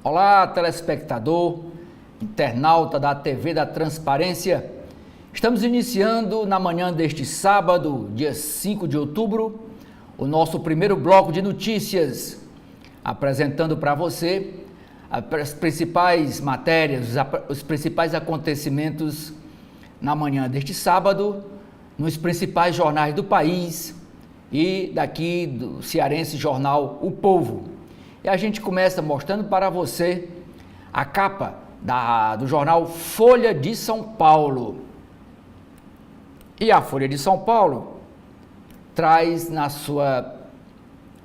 Olá, telespectador, internauta da TV da Transparência. Estamos iniciando na manhã deste sábado, dia 5 de outubro, o nosso primeiro bloco de notícias, apresentando para você as principais matérias, os principais acontecimentos na manhã deste sábado, nos principais jornais do país e daqui do cearense jornal O Povo. E a gente começa mostrando para você a capa do jornal Folha de São Paulo. E a Folha de São Paulo traz na sua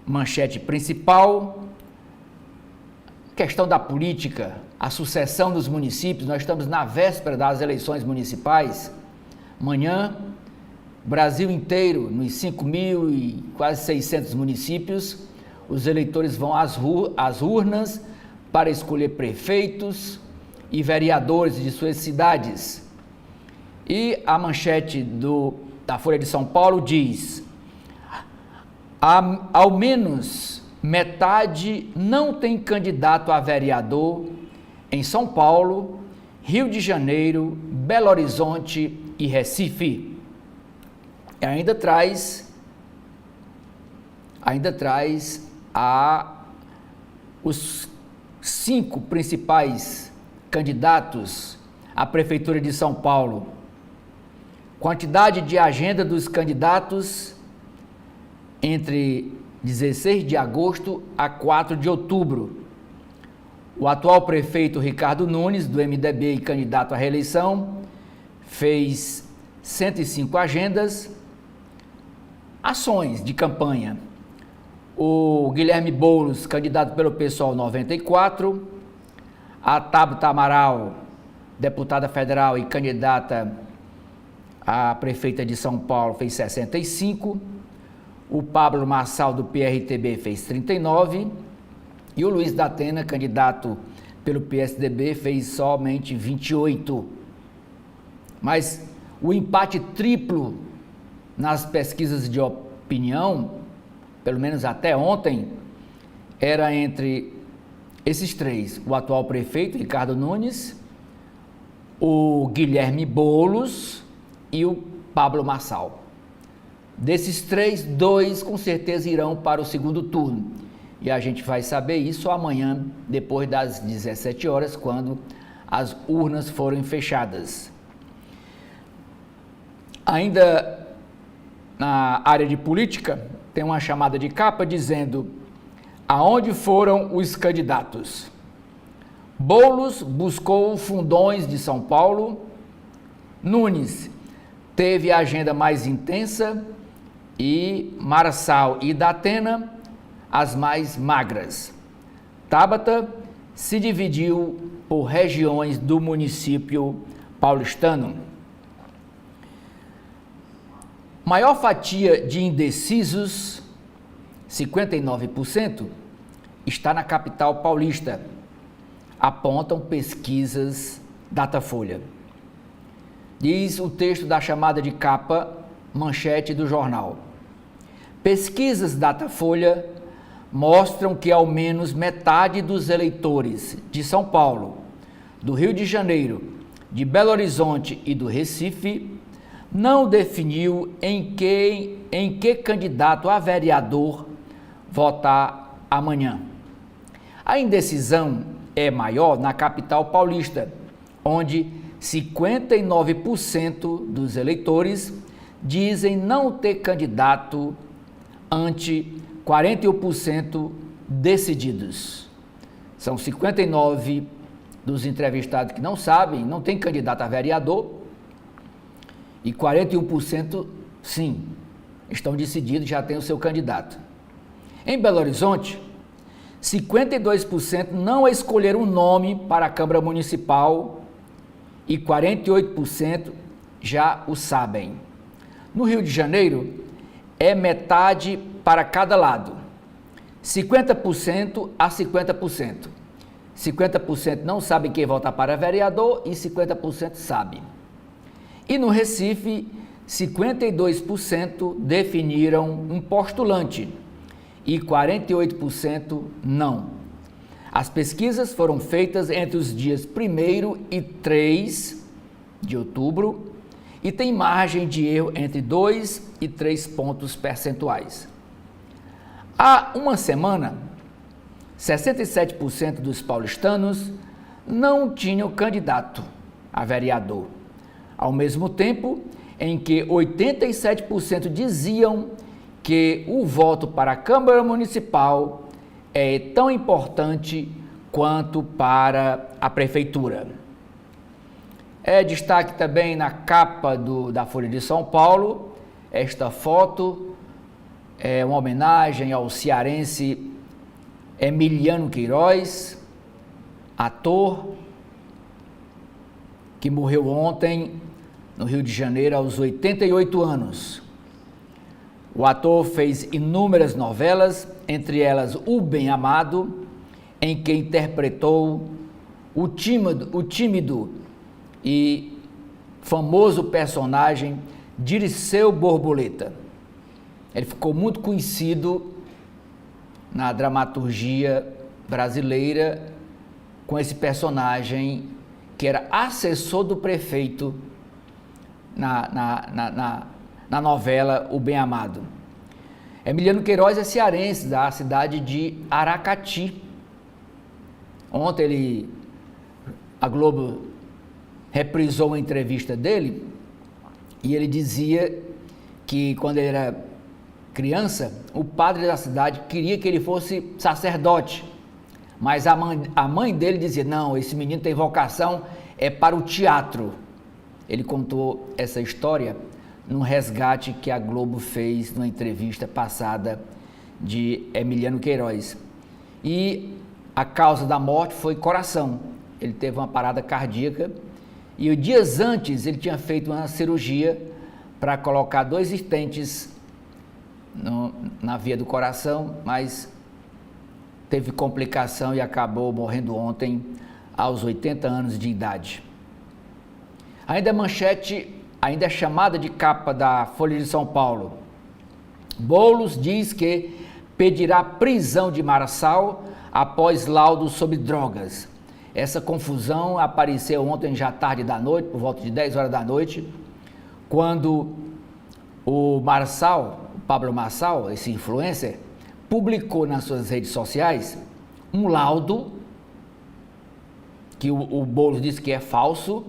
manchete principal questão da política, a sucessão dos municípios. Nós estamos na véspera das eleições municipais. Amanhã, Brasil inteiro, nos 5.000 e quase 600 municípios, os eleitores vão às urnas para escolher prefeitos e vereadores de suas cidades. E a manchete da Folha de São Paulo diz: ao menos metade não tem candidato a vereador em São Paulo, Rio de Janeiro, Belo Horizonte e Recife. E ainda traz os 5 principais candidatos à Prefeitura de São Paulo. Quantidade de agenda dos candidatos entre 16 de agosto a 4 de outubro. O atual prefeito Ricardo Nunes, do MDB e candidato à reeleição, fez 105 agendas, ações de campanha. O Guilherme Boulos, candidato pelo PSOL, 94. A Tabata Amaral, deputada federal e candidata a prefeita de São Paulo, fez 65. O Pablo Marçal, do PRTB, fez 39. E o Luiz da Atena, candidato pelo PSDB, fez somente 28. Mas o empate triplo nas pesquisas de opinião, pelo menos até ontem, era entre esses 3, o atual prefeito, Ricardo Nunes, o Guilherme Boulos e o Pablo Marçal. Desses 3, 2 com certeza irão para o segundo turno. E a gente vai saber isso amanhã, depois das 17 horas, quando as urnas forem fechadas. Ainda na área de política, tem uma chamada de capa dizendo: aonde foram os candidatos? Boulos buscou fundões de São Paulo, Nunes teve a agenda mais intensa e Marçal e da Atena as mais magras. Tabata se dividiu por regiões do município paulistano. Maior fatia de indecisos, 59%, está na capital paulista, apontam pesquisas Datafolha. Diz o texto da chamada de capa, manchete do jornal. Pesquisas Datafolha mostram que ao menos metade dos eleitores de São Paulo, do Rio de Janeiro, de Belo Horizonte e do Recife não definiu em que candidato a vereador votar amanhã. A indecisão é maior na capital paulista, onde 59% dos eleitores dizem não ter candidato ante 41% decididos. São 59 dos entrevistados que não sabem, não tem candidato a vereador, e 41% sim, estão decididos, já têm o seu candidato. Em Belo Horizonte, 52% não escolheram um nome para a Câmara Municipal e 48% já o sabem. No Rio de Janeiro, é metade para cada lado, 50% a 50%. 50% não sabem quem votar para vereador e 50% sabe. E no Recife, 52% definiram um postulante e 48% não. As pesquisas foram feitas entre os dias 1º e 3 de outubro e tem margem de erro entre 2 e 3 pontos percentuais. Há uma semana, 67% dos paulistanos não tinham candidato a vereador, ao mesmo tempo em que 87% diziam que o voto para a Câmara Municipal é tão importante quanto para a Prefeitura. É destaque também na capa da Folha de São Paulo, esta foto é uma homenagem ao cearense Emiliano Queiroz, ator que morreu ontem no Rio de Janeiro aos 88 anos. O ator fez inúmeras novelas, entre elas O Bem Amado, em que interpretou o tímido e famoso personagem Dirceu Borboleta. Ele ficou muito conhecido na dramaturgia brasileira com esse personagem que era assessor do prefeito na novela O Bem Amado. Emiliano Queiroz é cearense, da cidade de Aracati. Ontem a Globo reprisou uma entrevista dele e ele dizia que quando ele era criança, o padre da cidade queria que ele fosse sacerdote, mas a mãe dele dizia, não, esse menino tem vocação, é para o teatro. Ele contou essa história num resgate que a Globo fez numa entrevista passada de Emiliano Queiroz. E a causa da morte foi coração. Ele teve uma parada cardíaca e dias antes ele tinha feito uma cirurgia para colocar 2 estentes na via do coração, mas teve complicação e acabou morrendo ontem aos 80 anos de idade. Ainda a manchete, ainda é chamada de capa da Folha de São Paulo. Boulos diz que pedirá prisão de Marçal após laudo sobre drogas. Essa confusão apareceu ontem já tarde da noite, por volta de 10 horas da noite, quando o Pablo Marçal, esse influencer, publicou nas suas redes sociais um laudo que o Boulos disse que é falso,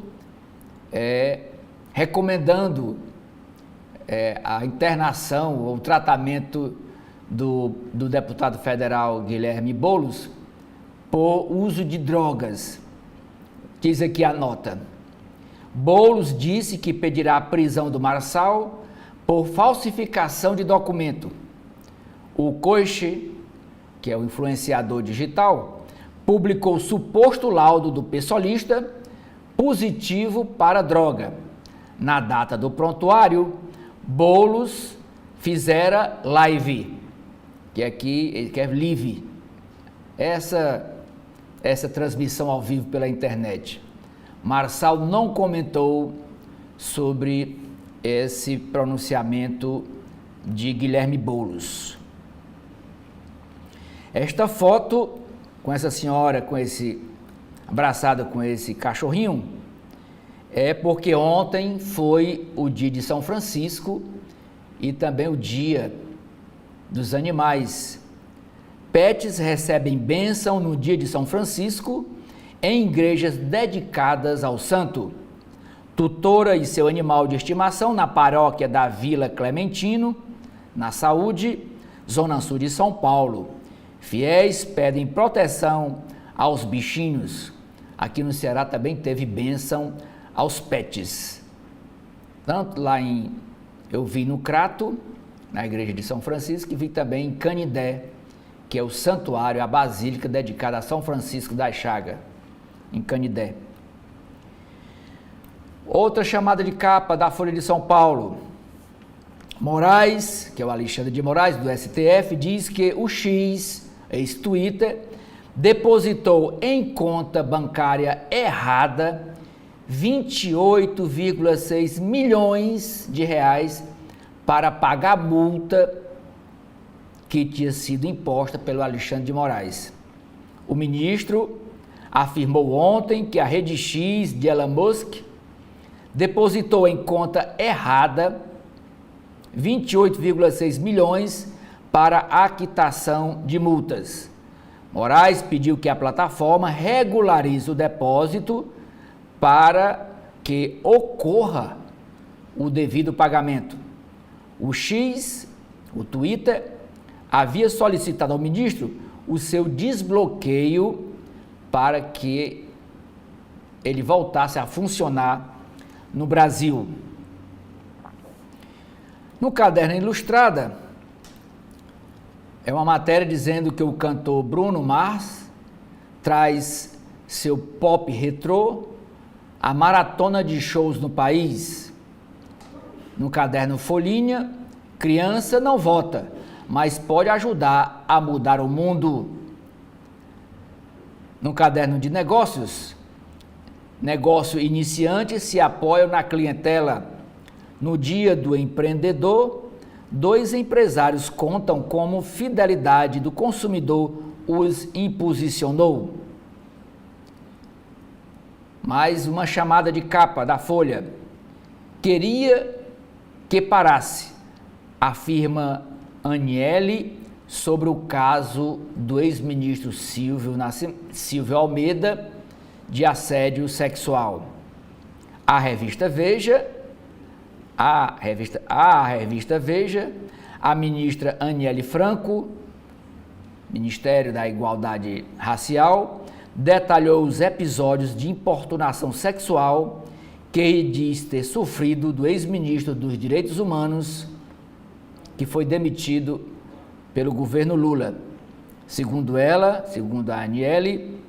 recomendando a internação ou o tratamento do deputado federal Guilherme Boulos por uso de drogas. Diz aqui a nota. Boulos disse que pedirá a prisão do Marçal por falsificação de documento. O Coiche, que é o influenciador digital, publicou suposto laudo do pessoalista positivo para droga. Na data do prontuário, Boulos fizera live, que aqui ele quer live, essa transmissão ao vivo pela internet. Marçal não comentou sobre esse pronunciamento de Guilherme Boulos. Esta foto com essa senhora, abraçada com esse cachorrinho, é porque ontem foi o dia de São Francisco e também o dia dos animais. Pets recebem bênção no dia de São Francisco em igrejas dedicadas ao santo. Tutora e seu animal de estimação na paróquia da Vila Clementino, na Saúde, Zona Sul de São Paulo. Fiéis pedem proteção aos bichinhos. Aqui no Ceará também teve bênção aos pets. Tanto eu vi no Crato, na igreja de São Francisco, e vi também em Canindé, que é o santuário, a basílica dedicada a São Francisco das Chagas, em Canindé. Outra chamada de capa da Folha de São Paulo. Moraes, que é o Alexandre de Moraes, do STF, diz que o X, ex-Twitter, depositou em conta bancária errada 28,6 milhões de reais para pagar multa que tinha sido imposta pelo Alexandre de Moraes. O ministro afirmou ontem que a rede X de Elon Musk depositou em conta errada 28,6 milhões para a quitação de multas. Moraes pediu que a plataforma regularize o depósito para que ocorra o devido pagamento. O X, o Twitter, havia solicitado ao ministro o seu desbloqueio para que ele voltasse a funcionar no Brasil. No Caderno Ilustrada, é uma matéria dizendo que o cantor Bruno Mars traz seu pop retrô à maratona de shows no país. No Caderno Folhinha, criança não vota, mas pode ajudar a mudar o mundo. No Caderno de Negócios, negócio iniciante se apoia na clientela. No Dia do Empreendedor, 2 empresários contam como fidelidade do consumidor os imposicionou. Mais uma chamada de capa da Folha. Queria que parasse, afirma Aniele sobre o caso do ex-ministro Silvio Almeida de assédio sexual. A revista Veja, a ministra Aniele Franco, Ministério da Igualdade Racial, detalhou os episódios de importunação sexual que diz ter sofrido do ex-ministro dos Direitos Humanos, que foi demitido pelo governo Lula. Segundo ela, segundo a Aniele,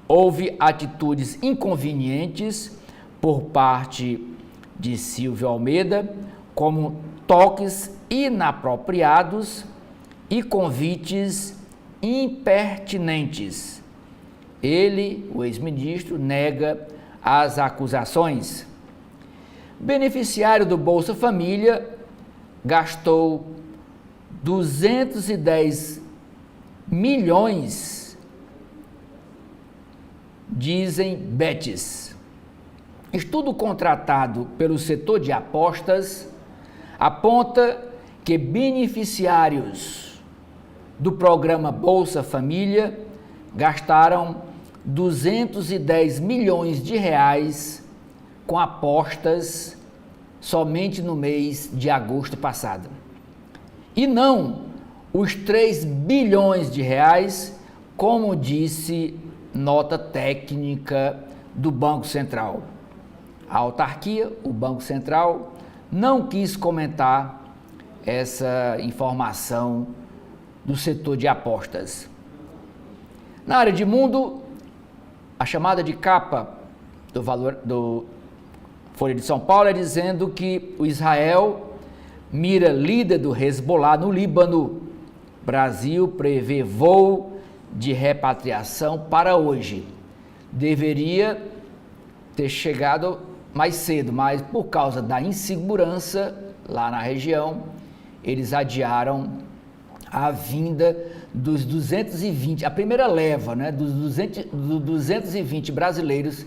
houve atitudes inconvenientes por parte de Silvio Almeida, como toques inapropriados e convites impertinentes. Ele, o ex-ministro, nega as acusações. Beneficiário do Bolsa Família gastou 210 milhões, dizem bets. Estudo contratado pelo setor de apostas aponta que beneficiários do programa Bolsa Família gastaram 210 milhões de reais com apostas somente no mês de agosto passado. E não os 3 bilhões de reais, como disse nota técnica do Banco Central. A autarquia, o Banco Central, não quis comentar essa informação do setor de apostas. Na área de mundo, a chamada de capa do Folha de São Paulo é dizendo que o Israel mira líder do Hezbollah no Líbano. Brasil prevê voo de repatriação para hoje. Deveria ter chegado mais cedo, mas por causa da insegurança lá na região, eles adiaram a vinda dos 220, a primeira leva, né, dos 220 brasileiros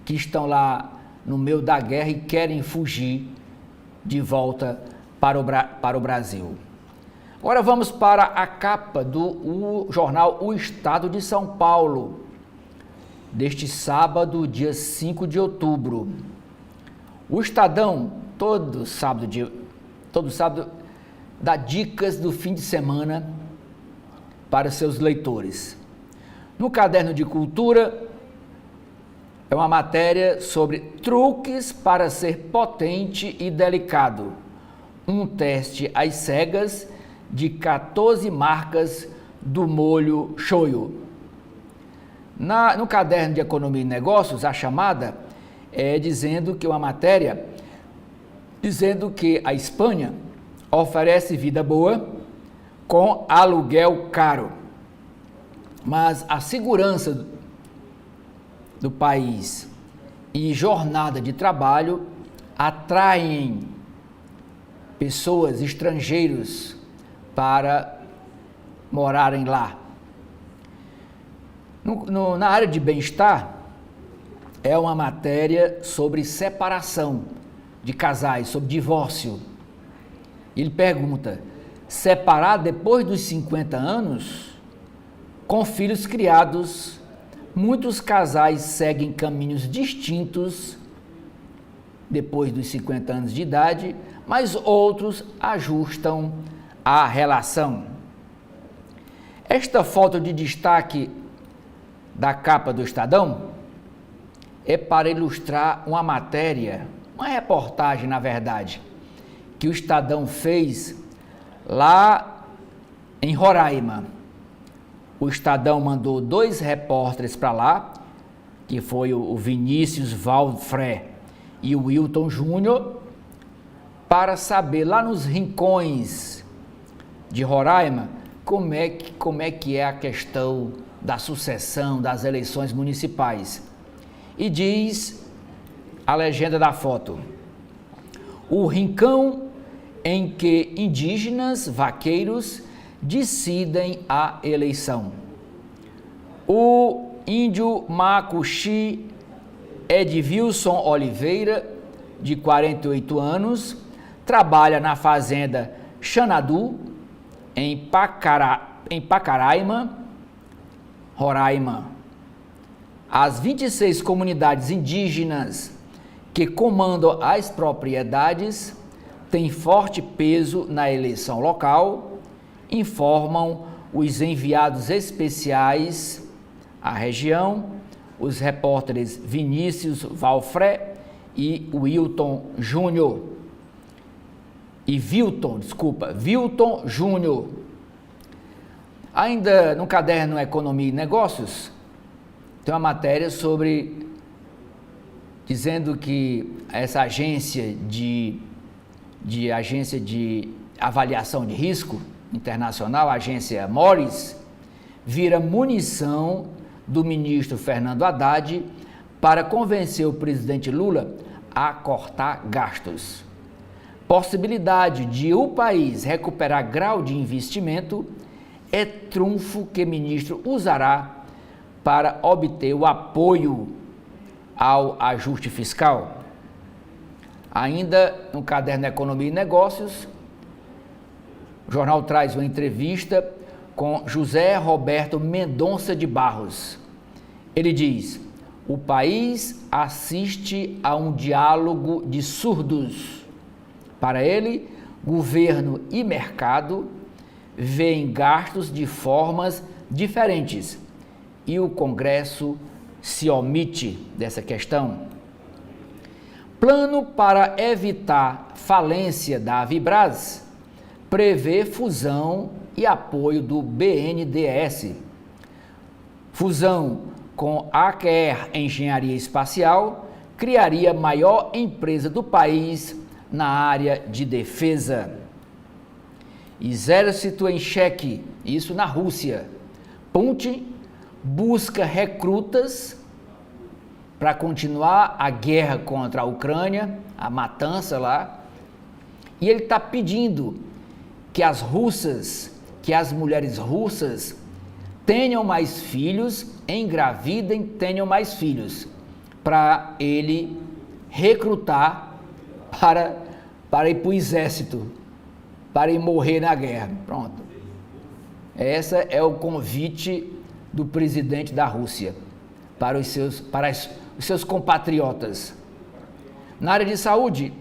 que estão lá no meio da guerra e querem fugir de volta para o Brasil. Agora vamos para a capa do jornal O Estado de São Paulo, deste sábado, dia 5 de outubro. O Estadão, todo sábado, dá dicas do fim de semana para seus leitores. No Caderno de Cultura, é uma matéria sobre truques para ser potente e delicado. Um teste às cegas de 14 marcas do molho shoyu. No Caderno de Economia e Negócios, a chamada é dizendo que uma matéria dizendo que a Espanha oferece vida boa com aluguel caro, mas a segurança do país e jornada de trabalho atraem pessoas, estrangeiros, para morarem lá. Na área de bem-estar, é uma matéria sobre separação de casais, sobre divórcio. Ele pergunta: separar depois dos 50 anos? Com filhos criados, muitos casais seguem caminhos distintos depois dos 50 anos de idade, mas outros ajustam a relação. Esta foto de destaque da capa do Estadão é para ilustrar uma matéria, uma reportagem, na verdade, que o Estadão fez lá em Roraima. O Estadão mandou 2 repórteres para lá, que foi o Vinícius Valfré e o Wilton Júnior, para saber lá nos rincões de Roraima como é que é a questão da sucessão das eleições municipais. E diz a legenda da foto: o rincão em que indígenas vaqueiros decidem a eleição. O índio Macuxi Edvilson Oliveira, de 48 anos, trabalha na fazenda Xanadu, em Pacaraima, Roraima. As 26 comunidades indígenas que comandam as propriedades têm forte peso na eleição local, informam os enviados especiais à região, os repórteres Vinícius Valfré e Wilton Júnior. Ainda no caderno Economia e Negócios, tem uma matéria dizendo que essa agência de avaliação de risco internacional, a agência Moody's, vira munição do ministro Fernando Haddad para convencer o presidente Lula a cortar gastos. Possibilidade de o país recuperar grau de investimento é trunfo que o ministro usará para obter o apoio ao ajuste fiscal. Ainda no caderno Economia e Negócios, o jornal traz uma entrevista com José Roberto Mendonça de Barros. Ele diz: o país assiste a um diálogo de surdos. Para ele, governo e mercado veem gastos de formas diferentes e o Congresso se omite dessa questão. Plano para evitar falência da Avibraz prevê fusão e apoio do BNDES. Fusão com a AQR Engenharia Espacial criaria a maior empresa do país na área de defesa. Exército em xeque, isso na Rússia. Putin busca recrutas para continuar a guerra contra a Ucrânia, a matança lá, e ele está pedindo que as mulheres russas tenham mais filhos, engravidem, tenham mais filhos, para ele recrutar para ir para o exército, para ir morrer na guerra. Pronto. Esse é o convite do presidente da Rússia para os seus compatriotas. Na área de saúde,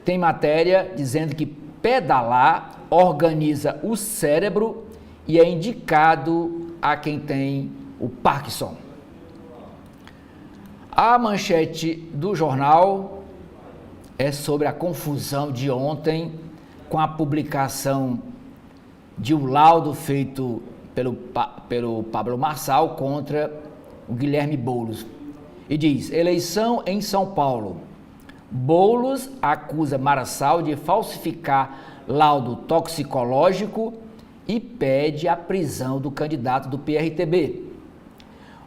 tem matéria dizendo que pedalar organiza o cérebro e é indicado a quem tem o Parkinson. A manchete do jornal é sobre a confusão de ontem com a publicação de um laudo feito pelo Pablo Marçal contra o Guilherme Boulos. E diz: eleição em São Paulo. Boulos acusa Marçal de falsificar laudo toxicológico e pede a prisão do candidato do PRTB.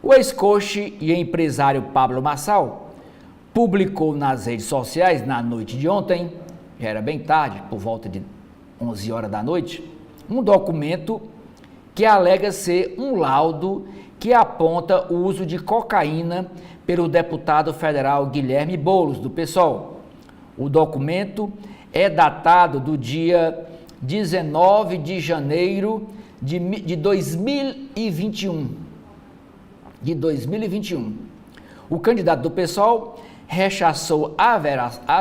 O ex-coach e empresário Pablo Marçal publicou nas redes sociais na noite de ontem, já era bem tarde, por volta de 11 horas da noite, um documento que alega ser um laudo que aponta o uso de cocaína pelo deputado federal Guilherme Boulos, do PSOL. O documento é datado do dia 19 de janeiro de 2021. O candidato do PSOL rechaçou a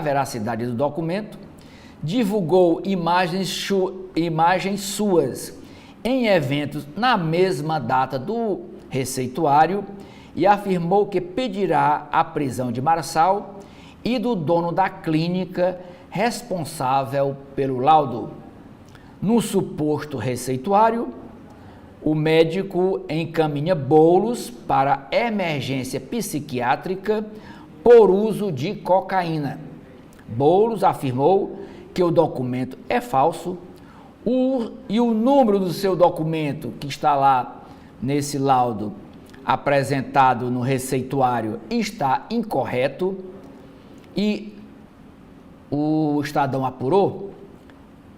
veracidade do documento, divulgou imagens suas em eventos na mesma data do receituário e afirmou que pedirá a prisão de Marçal e do dono da clínica responsável pelo laudo. No suposto receituário, o médico encaminha Boulos para emergência psiquiátrica por uso de cocaína. Boulos afirmou que o documento é falso e o número do seu documento, que está lá nesse laudo apresentado no receituário, está incorreto, e o Estadão apurou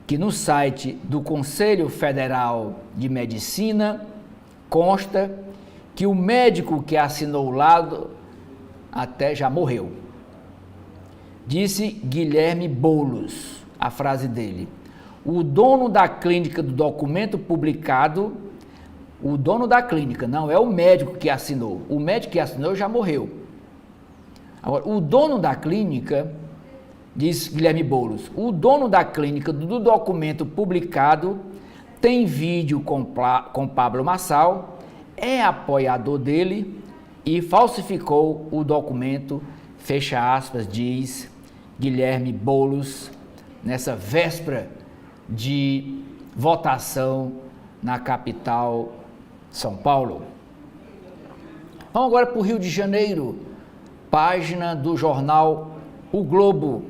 que no site do Conselho Federal de Medicina consta que o médico que assinou o laudo até já morreu. Disse Guilherme Boulos, a frase dele: o dono da clínica do documento publicado, o dono da clínica, não é o médico que assinou, o médico que assinou já morreu. Agora, o dono da clínica, diz Guilherme Boulos, o dono da clínica do documento publicado tem vídeo com Pablo Marçal, é apoiador dele e falsificou o documento, fecha aspas, diz Guilherme Boulos, nessa véspera de votação na capital São Paulo. Vamos agora para o Rio de Janeiro, página do jornal O Globo.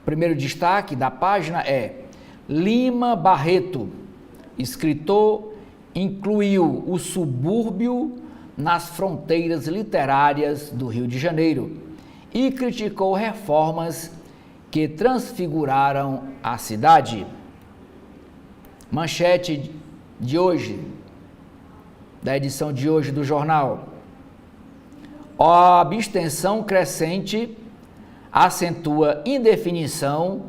Primeiro destaque da página é: Lima Barreto, escritor, incluiu o subúrbio nas fronteiras literárias do Rio de Janeiro e criticou reformas que transfiguraram a cidade. Manchete de hoje, da edição de hoje do jornal: a abstenção crescente acentua indefinição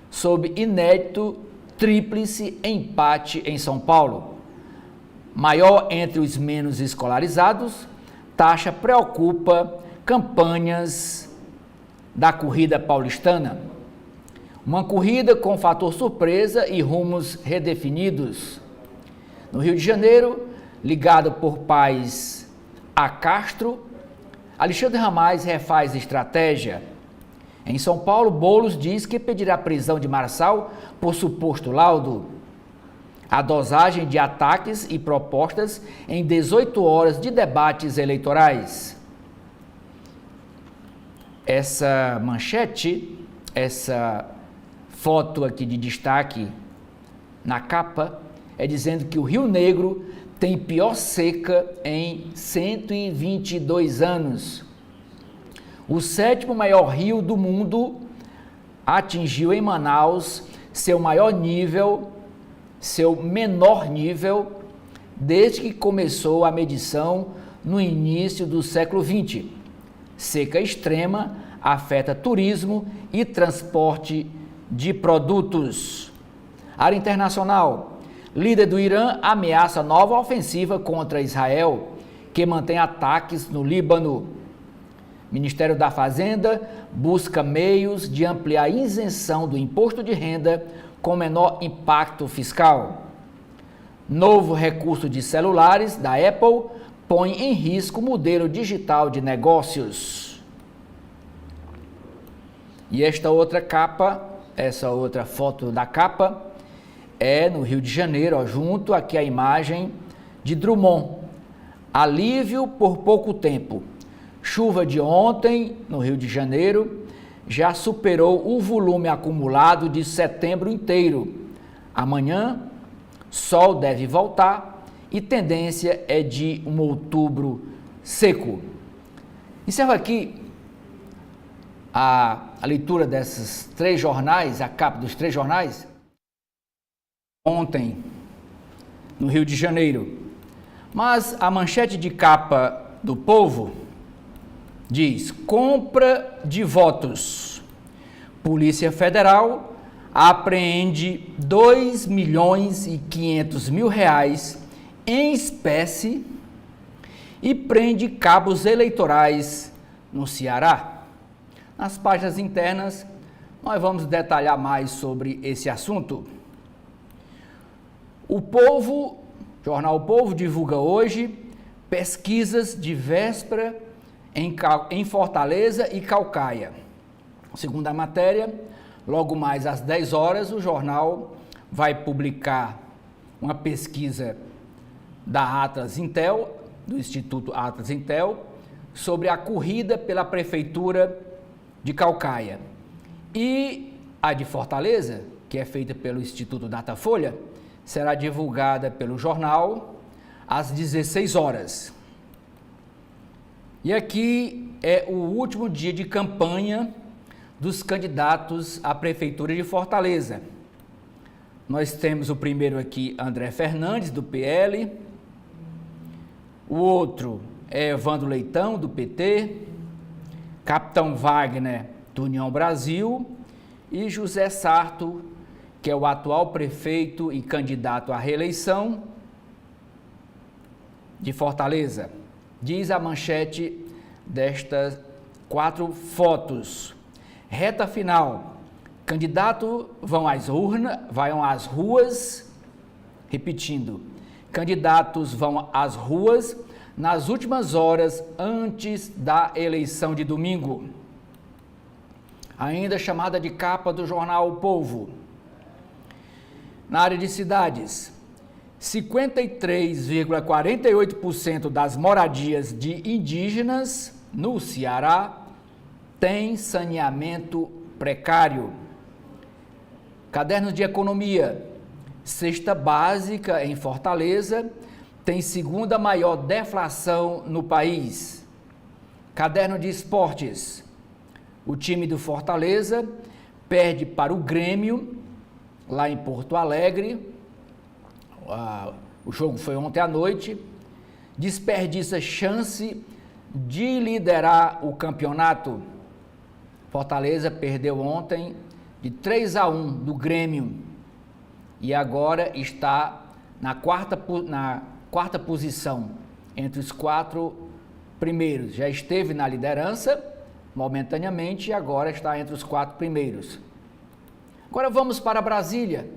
sob inédito tríplice empate em São Paulo. Maior entre os menos escolarizados, taxa preocupa campanhas da corrida paulistana. Uma corrida com fator surpresa e rumos redefinidos. No Rio de Janeiro, ligado por pais a Castro, Alexandre Ramais refaz estratégia. Em São Paulo, Boulos diz que pedirá a prisão de Marçal por suposto laudo. A dosagem de ataques e propostas em 18 horas de debates eleitorais. Essa manchete, essa foto aqui de destaque na capa, é dizendo que o Rio Negro tem pior seca em 122 anos. O 7º maior rio do mundo atingiu em Manaus seu menor nível desde que começou a medição no início do século XX. Seca extrema afeta turismo e transporte de produtos. Área internacional: líder do Irã ameaça nova ofensiva contra Israel, que mantém ataques no Líbano. Ministério da Fazenda busca meios de ampliar a isenção do imposto de renda com menor impacto fiscal. Novo recurso de celulares da Apple põe em risco o modelo digital de negócios. E esta outra capa, essa outra foto da capa, é no Rio de Janeiro, junto aqui a imagem de Drummond. Alívio por pouco tempo. Chuva de ontem no Rio de Janeiro já superou o volume acumulado de setembro inteiro. Amanhã, sol deve voltar e tendência é de um outubro seco. Encerro aqui a leitura desses 3 jornais, a capa dos 3 jornais. Ontem, no Rio de Janeiro, Mas a manchete de capa do Povo diz: compra de votos. Polícia Federal apreende 2.500.000 reais em espécie e prende cabos eleitorais no Ceará. Nas páginas internas, nós vamos detalhar mais sobre esse assunto. O Povo, jornal O Povo, divulga hoje pesquisas de véspera em Fortaleza e Caucaia. Segundo a matéria, logo mais às 10 horas, o jornal vai publicar uma pesquisa da Atlas Intel, do Instituto Atlas Intel, sobre a corrida pela Prefeitura de Caucaia. E a de Fortaleza, que é feita pelo Instituto Datafolha, será divulgada pelo jornal às 16 horas. E aqui é o último dia de campanha dos candidatos à Prefeitura de Fortaleza. Nós temos o primeiro aqui, André Fernandes, do PL, o outro é Evandro Leitão, do PT, Capitão Wagner, do União Brasil, e José Sarto, que é o atual prefeito e candidato à reeleição de Fortaleza. Diz a manchete destas 4 fotos. Reta final. Candidatos vão às ruas, repetindo, candidatos vão às ruas nas últimas horas antes da eleição de domingo. Ainda chamada de capa do jornal O Povo. Na área de cidades, 53,48% das moradias de indígenas no Ceará têm saneamento precário. Cadernos de economia. Cesta básica em Fortaleza tem segunda maior deflação no país. Caderno de esportes. O time do Fortaleza perde para o Grêmio, lá em Porto Alegre. O jogo foi ontem à noite. Desperdiça chance de liderar o campeonato. Fortaleza perdeu ontem de 3-1 do Grêmio e agora está na quarta posição entre os 4 primeiros. Já esteve na liderança momentaneamente e agora está entre os 4 primeiros. Agora vamos para Brasília,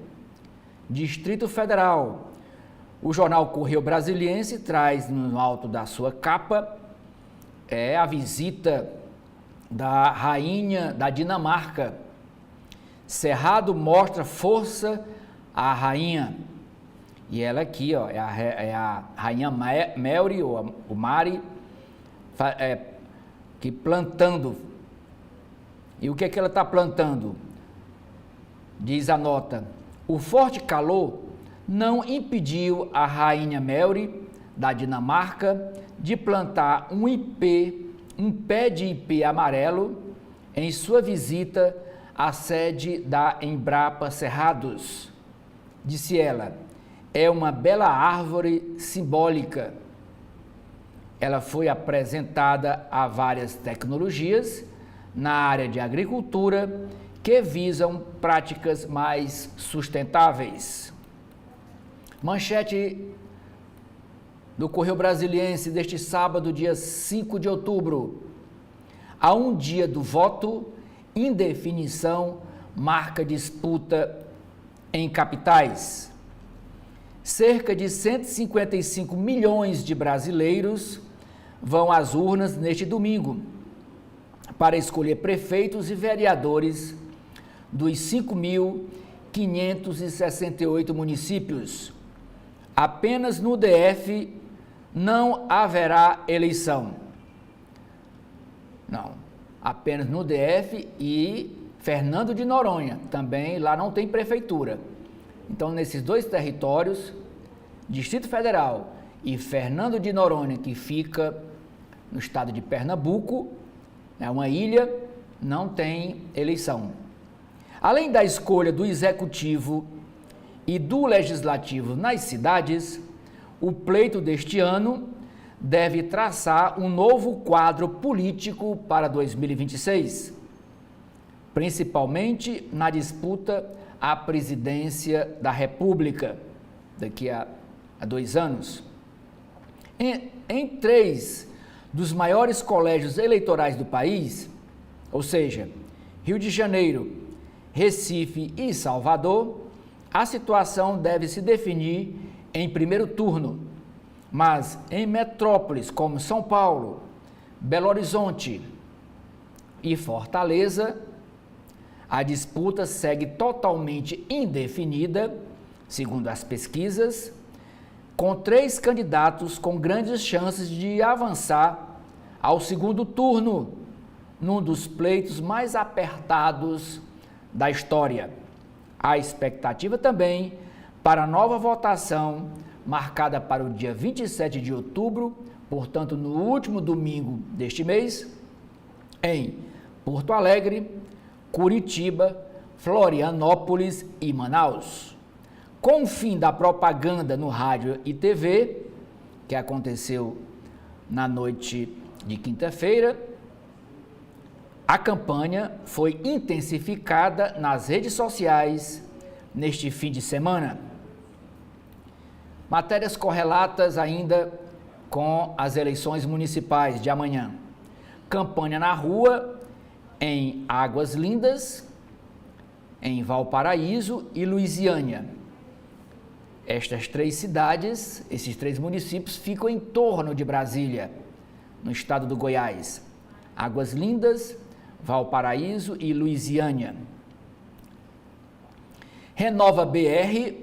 Distrito Federal. O jornal Correio Brasiliense traz no alto da sua capa a visita da rainha da Dinamarca. Cerrado mostra força à rainha. E ela aqui, ó, é a rainha Mary, ou Mari, que plantando. E o que é que ela está plantando? Diz a nota: o forte calor não impediu a rainha Mary da Dinamarca de plantar um pé de ipê amarelo em sua visita à sede da Embrapa Cerrados. Disse ela: é uma bela árvore simbólica. Ela foi apresentada a várias tecnologias na área de agricultura que visam práticas mais sustentáveis. Manchete do Correio Brasiliense deste sábado, dia 5 de outubro. A um dia do voto, indefinição marca disputa em capitais. Cerca de 155 milhões de brasileiros vão às urnas neste domingo para escolher prefeitos e vereadores dos 5.568 municípios. Apenas no DF não haverá eleição. Não, apenas no DF e Fernando de Noronha, também lá não tem prefeitura. Então, nesses 2 territórios, Distrito Federal e Fernando de Noronha, que fica no estado de Pernambuco, é uma ilha, não tem eleição. Além da escolha do executivo e do legislativo nas cidades, o pleito deste ano deve traçar um novo quadro político para 2026, principalmente na disputa à presidência da República, daqui a 2 anos. Em 3 dos maiores colégios eleitorais do país, ou seja, Rio de Janeiro, Recife e Salvador, a situação deve se definir em primeiro turno, mas em metrópoles como São Paulo, Belo Horizonte e Fortaleza, a disputa segue totalmente indefinida, segundo as pesquisas, com 3 candidatos com grandes chances de avançar ao segundo turno, num dos pleitos mais apertados da história. Há expectativa também para a nova votação, marcada para o dia 27 de outubro, portanto, no último domingo deste mês, em Porto Alegre, Curitiba, Florianópolis e Manaus. Com o fim da propaganda no rádio e TV, que aconteceu na noite de quinta-feira, a campanha foi intensificada nas redes sociais neste fim de semana. Matérias correlatas ainda com as eleições municipais de amanhã. Campanha na rua em Águas Lindas, em Valparaíso e Luisiânia. Estas 3 cidades, esses 3 municípios ficam em torno de Brasília, no estado do Goiás. Águas Lindas, Valparaíso e Luisiânia. Renova BR,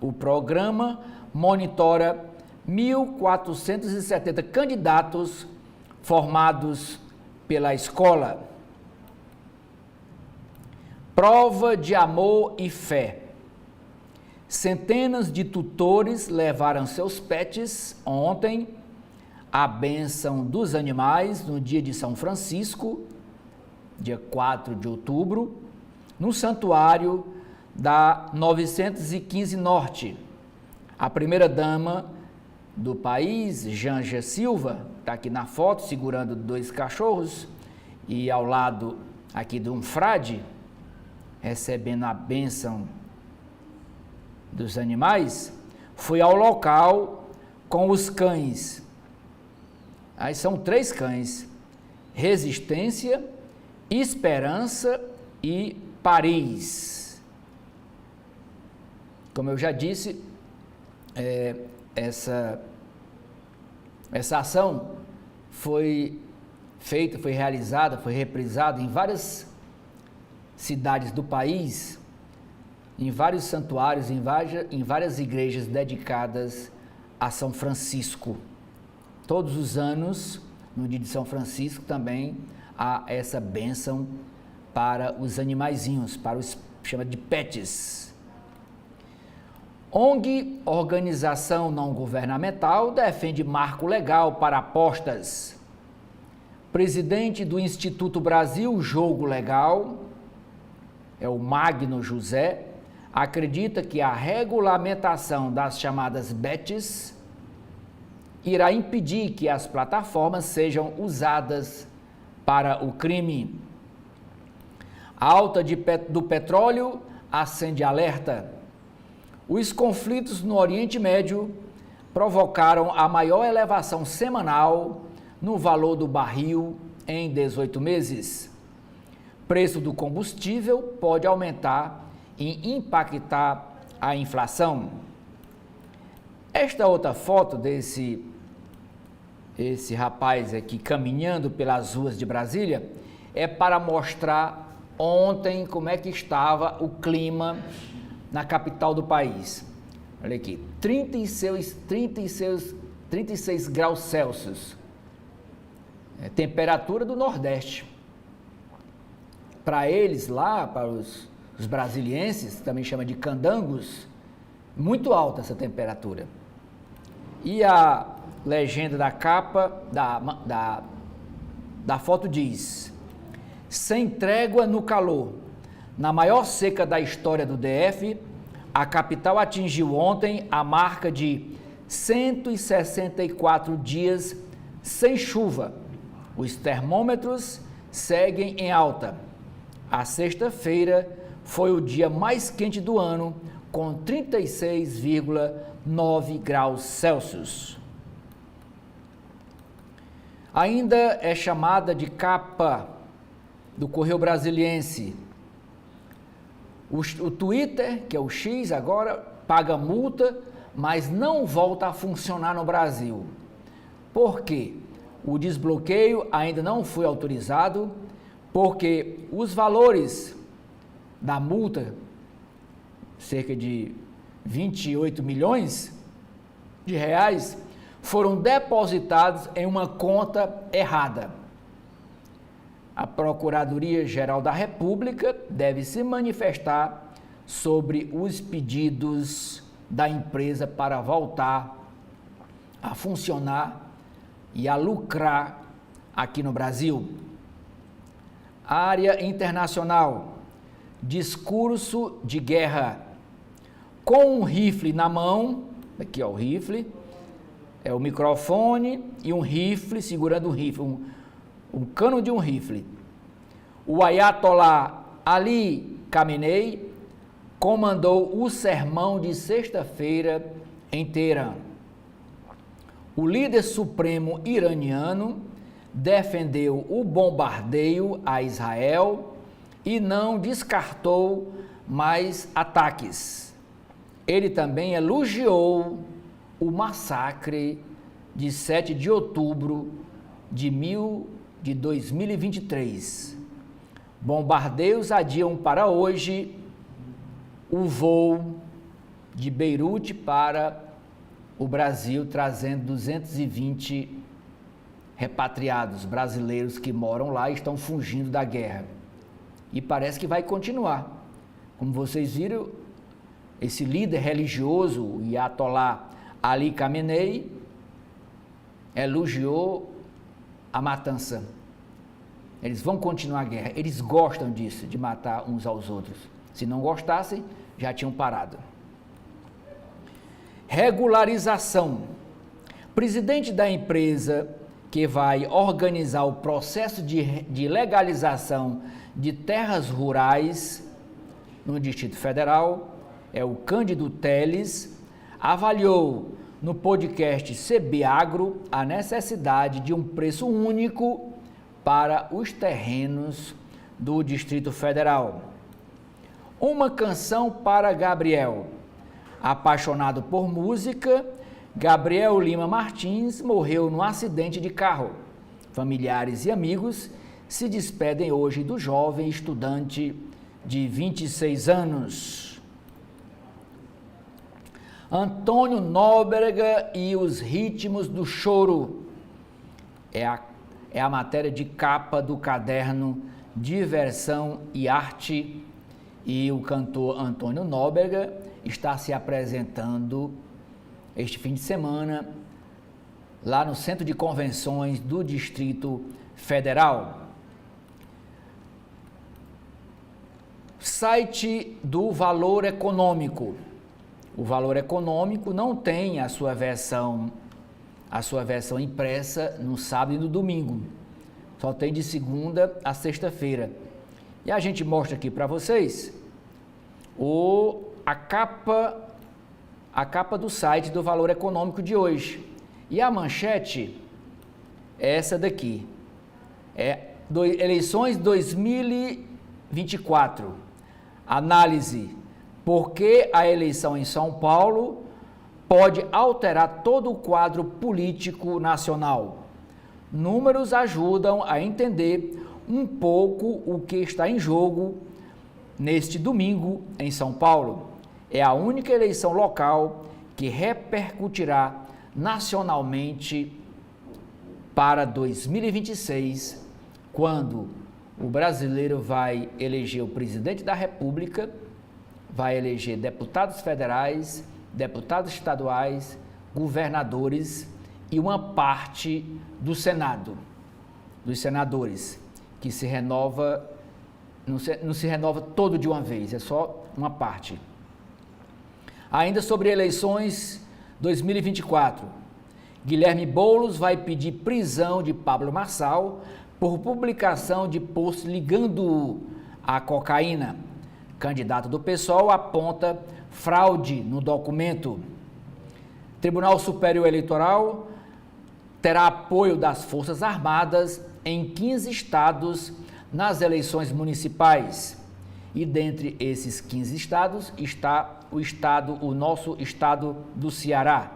o programa monitora 1.470 candidatos formados pela escola. Prova de amor e fé. Centenas de tutores levaram seus pets ontem à bênção dos animais no dia de São Francisco, dia 4 de outubro, no santuário da 915 Norte. A primeira-dama do país, Janja Silva, está aqui na foto segurando 2 cachorros e ao lado aqui de um frade, recebendo a bênção dos animais, foi ao local com os cães. Aí são 3 cães: Resistência, Esperança e Paris. Como eu já disse, essa ação foi feita, foi realizada, foi reprisada em várias cidades do país, em vários santuários, em várias igrejas dedicadas a São Francisco. Todos os anos, no dia de São Francisco, também há essa bênção para os animaizinhos, para os chama de pets. ONG, organização não governamental, defende marco legal para apostas. Presidente do Instituto Brasil Jogo Legal, é o Magno José, acredita que a regulamentação das chamadas bets irá impedir que as plataformas sejam usadas para o crime. A alta do petróleo acende alerta. Os conflitos no Oriente Médio provocaram a maior elevação semanal no valor do barril em 18 meses. Preço do combustível pode aumentar e impactar a inflação. Esta outra foto desse rapaz aqui caminhando pelas ruas de Brasília é para mostrar ontem como é que estava o clima na capital do país. Olha aqui, 36 graus Celsius, temperatura do Nordeste. Para eles lá, para os brasilienses, também chama de candangos, muito alta essa temperatura. E a legenda da capa da foto diz: sem trégua no calor. Na maior seca da história do DF, a capital atingiu ontem a marca de 164 dias sem chuva. Os termômetros seguem em alta. A sexta-feira foi o dia mais quente do ano, com 36,9 graus Celsius. Ainda é chamada de capa do Correio Brasiliense. O Twitter, que é o X agora, paga multa, mas não volta a funcionar no Brasil. Por quê? O desbloqueio ainda não foi autorizado, porque os valores da multa, cerca de 28 milhões de reais, foram depositados em uma conta errada. A Procuradoria-Geral da República deve se manifestar sobre os pedidos da empresa para voltar a funcionar e a lucrar aqui no Brasil. Área internacional. Discurso de guerra. Com um rifle na mão, aqui ó, o rifle, é o microfone e um rifle, segurando um rifle, um cano de um rifle. O Ayatollah Ali Khamenei comandou o sermão de sexta-feira em Teherã. O líder supremo iraniano defendeu o bombardeio a Israel e não descartou mais ataques. Ele também elogiou o massacre de 7 de outubro de 2023. Bombardeios adiam para hoje o voo de Beirute para o Brasil, trazendo 220 repatriados brasileiros que moram lá e estão fugindo da guerra. E parece que vai continuar. Como vocês viram, esse líder religioso, o Ayatollah Ali Khamenei, elogiou a matança. Eles vão continuar a guerra. Eles gostam disso, de matar uns aos outros. Se não gostassem, já tinham parado. Regularização. Presidente da empresa que vai organizar o processo de legalização de terras rurais no Distrito Federal, é o Cândido Teles, avaliou no podcast CB Agro a necessidade de um preço único para os terrenos do Distrito Federal. Uma canção para Gabriel. Apaixonado por música, Gabriel Lima Martins morreu num acidente de carro. Familiares e amigos se despedem hoje do jovem estudante de 26 anos. Antônio Nóbrega e os ritmos do choro. É a matéria de capa do caderno Diversão e Arte. E o cantor Antônio Nóbrega está se apresentando este fim de semana lá no Centro de Convenções do Distrito Federal. Site do Valor Econômico. O Valor Econômico não tem a sua versão impressa no sábado e no domingo. Só tem de segunda a sexta-feira. E a gente mostra aqui para vocês a capa do site do Valor Econômico de hoje. E a manchete é essa daqui. Eleições 2024. Análise. Por que a eleição em São Paulo pode alterar todo o quadro político nacional? Números ajudam a entender um pouco o que está em jogo neste domingo em São Paulo. É a única eleição local que repercutirá nacionalmente para 2026, quando o brasileiro vai eleger o presidente da República, vai eleger deputados federais, deputados estaduais, governadores e uma parte do Senado, dos senadores, que se renova, não se renova todo de uma vez, é só uma parte. Ainda sobre eleições 2024. Guilherme Boulos vai pedir prisão de Pablo Marçal por publicação de post ligando-o à cocaína. Candidato do PSOL aponta fraude no documento. Tribunal Superior Eleitoral terá apoio das Forças Armadas em 15 estados nas eleições municipais. E dentre esses 15 estados está o nosso estado do Ceará.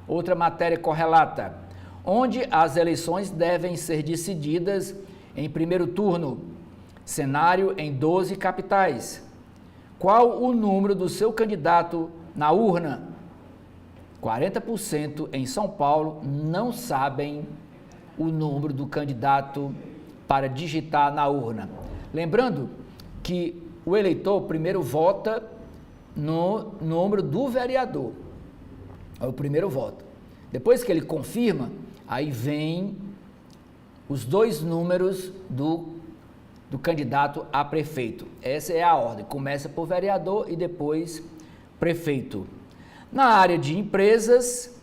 Outra matéria correlata, onde as eleições devem ser decididas em primeiro turno. Cenário em 12 capitais. Qual o número do seu candidato na urna? 40% em São Paulo não sabem o número do candidato para digitar na urna. Lembrando que o eleitor primeiro vota no número do vereador. É o primeiro voto. Depois que ele confirma, aí vem os dois números do candidato a prefeito. Essa é a ordem. Começa por vereador e depois prefeito. Na área de empresas,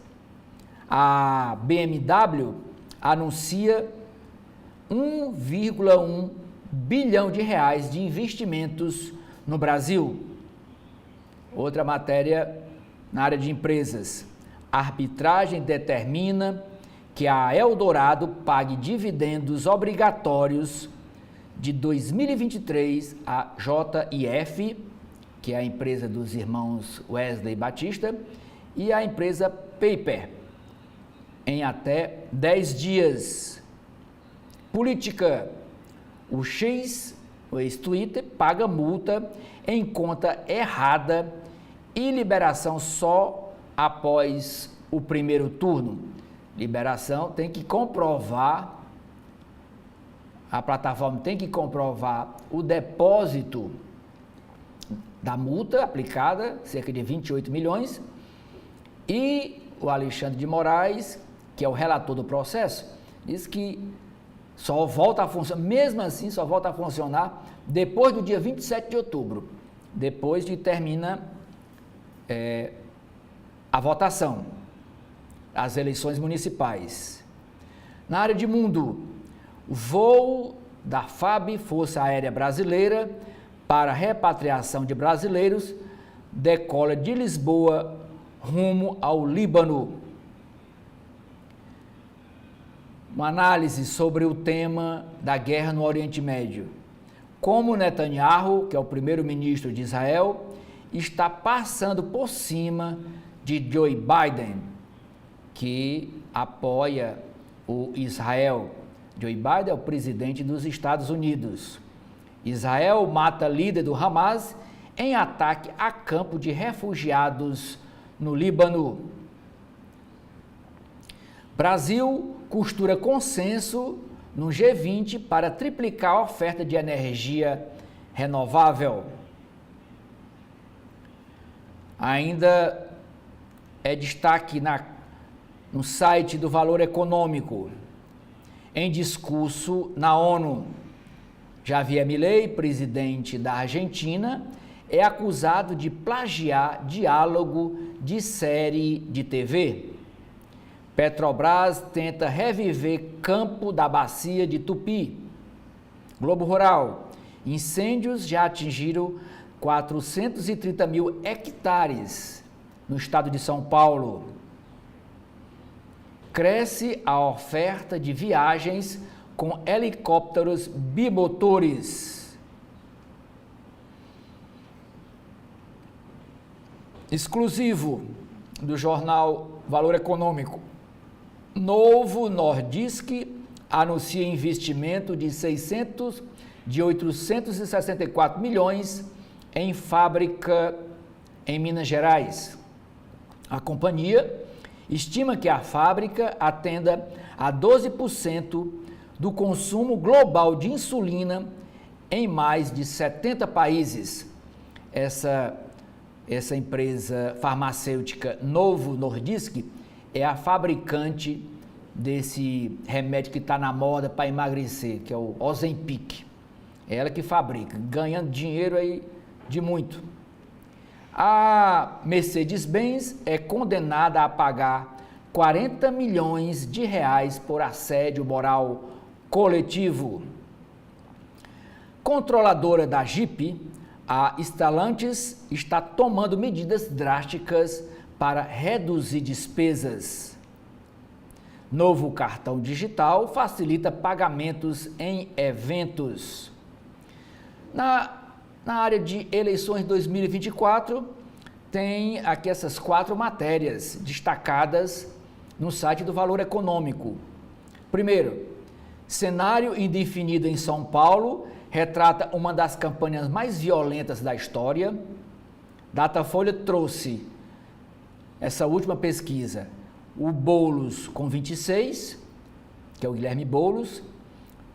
a BMW anuncia 1,1 bilhão de reais de investimentos no Brasil. Outra matéria na área de empresas. A arbitragem determina que a Eldorado pague dividendos obrigatórios de 2023 à JIF, que é a empresa dos irmãos Wesley Batista, e a empresa Paper, em até 10 dias. Política. O ex-Twitter, paga multa em conta errada e liberação só após o primeiro turno. Liberação tem que comprovar, a plataforma tem que comprovar o depósito da multa aplicada, cerca de 28 milhões, e o Alexandre de Moraes, que é o relator do processo, diz que só volta a funcionar, mesmo assim, só volta a funcionar depois do dia 27 de outubro, depois de termina a votação, as eleições municipais. Na área de mundo, o voo da FAB, Força Aérea Brasileira, para repatriação de brasileiros, decola de Lisboa rumo ao Líbano. Uma análise sobre o tema da guerra no Oriente Médio. Como Netanyahu, que é o primeiro-ministro de Israel, está passando por cima de Joe Biden, que apoia o Israel. Joe Biden é o presidente dos Estados Unidos. Israel mata líder do Hamas em ataque a campo de refugiados no Líbano. Brasil costura consenso no G20 para triplicar a oferta de energia renovável. Ainda é destaque no site do Valor Econômico. Em discurso na ONU, Javier Milei, presidente da Argentina, é acusado de plagiar diálogo de série de TV. Petrobras tenta reviver campo da bacia de Tupi. Globo Rural. Incêndios já atingiram 430 mil hectares no estado de São Paulo. Cresce a oferta de viagens com helicópteros bimotores. Exclusivo do jornal Valor Econômico. Novo Nordisk anuncia investimento de 864 milhões em fábrica em Minas Gerais. A companhia estima que a fábrica atenda a 12% do consumo global de insulina em mais de 70 países. Essa empresa farmacêutica Novo Nordisk é a fabricante desse remédio que está na moda para emagrecer, que é o Ozempic. É ela que fabrica, ganhando dinheiro aí de muito. A Mercedes-Benz é condenada a pagar 40 milhões de reais por assédio moral coletivo. Controladora da Jeep, a Stellantis está tomando medidas drásticas para reduzir despesas. Novo cartão digital facilita pagamentos em eventos. Na área de eleições 2024, tem aqui essas 4 matérias destacadas no site do Valor Econômico. Primeiro, cenário indefinido em São Paulo retrata uma das campanhas mais violentas da história. Datafolha trouxe essa última pesquisa. O Boulos com 26, que é o Guilherme Boulos,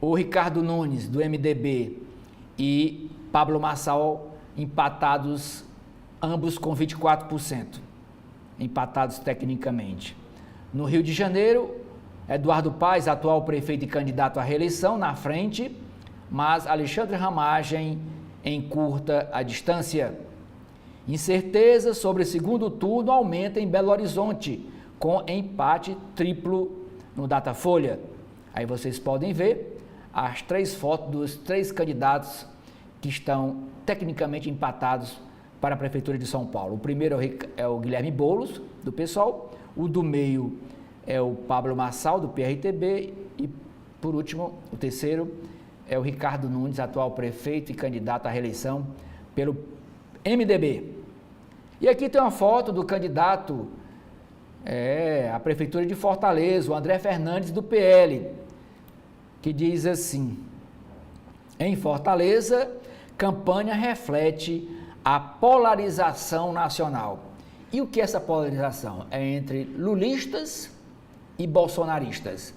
o Ricardo Nunes do MDB e Pablo Marçal empatados, ambos com 24%, empatados tecnicamente. No Rio de Janeiro, Eduardo Paes, atual prefeito e candidato à reeleição, na frente, mas Alexandre Ramagem encurta a distância. Incerteza sobre o segundo turno aumenta em Belo Horizonte, com empate triplo no Datafolha. Aí vocês podem ver as 3 fotos dos 3 candidatos que estão tecnicamente empatados para a Prefeitura de São Paulo. O primeiro é o Guilherme Boulos, do PSOL, o do meio é o Pablo Marçal, do PRTB, e, por último, o terceiro é o Ricardo Nunes, atual prefeito e candidato à reeleição pelo MDB. E aqui tem uma foto do candidato à Prefeitura de Fortaleza, o André Fernandes, do PL, que diz assim: em Fortaleza, campanha reflete a polarização nacional. E o que é essa polarização? É entre lulistas e bolsonaristas.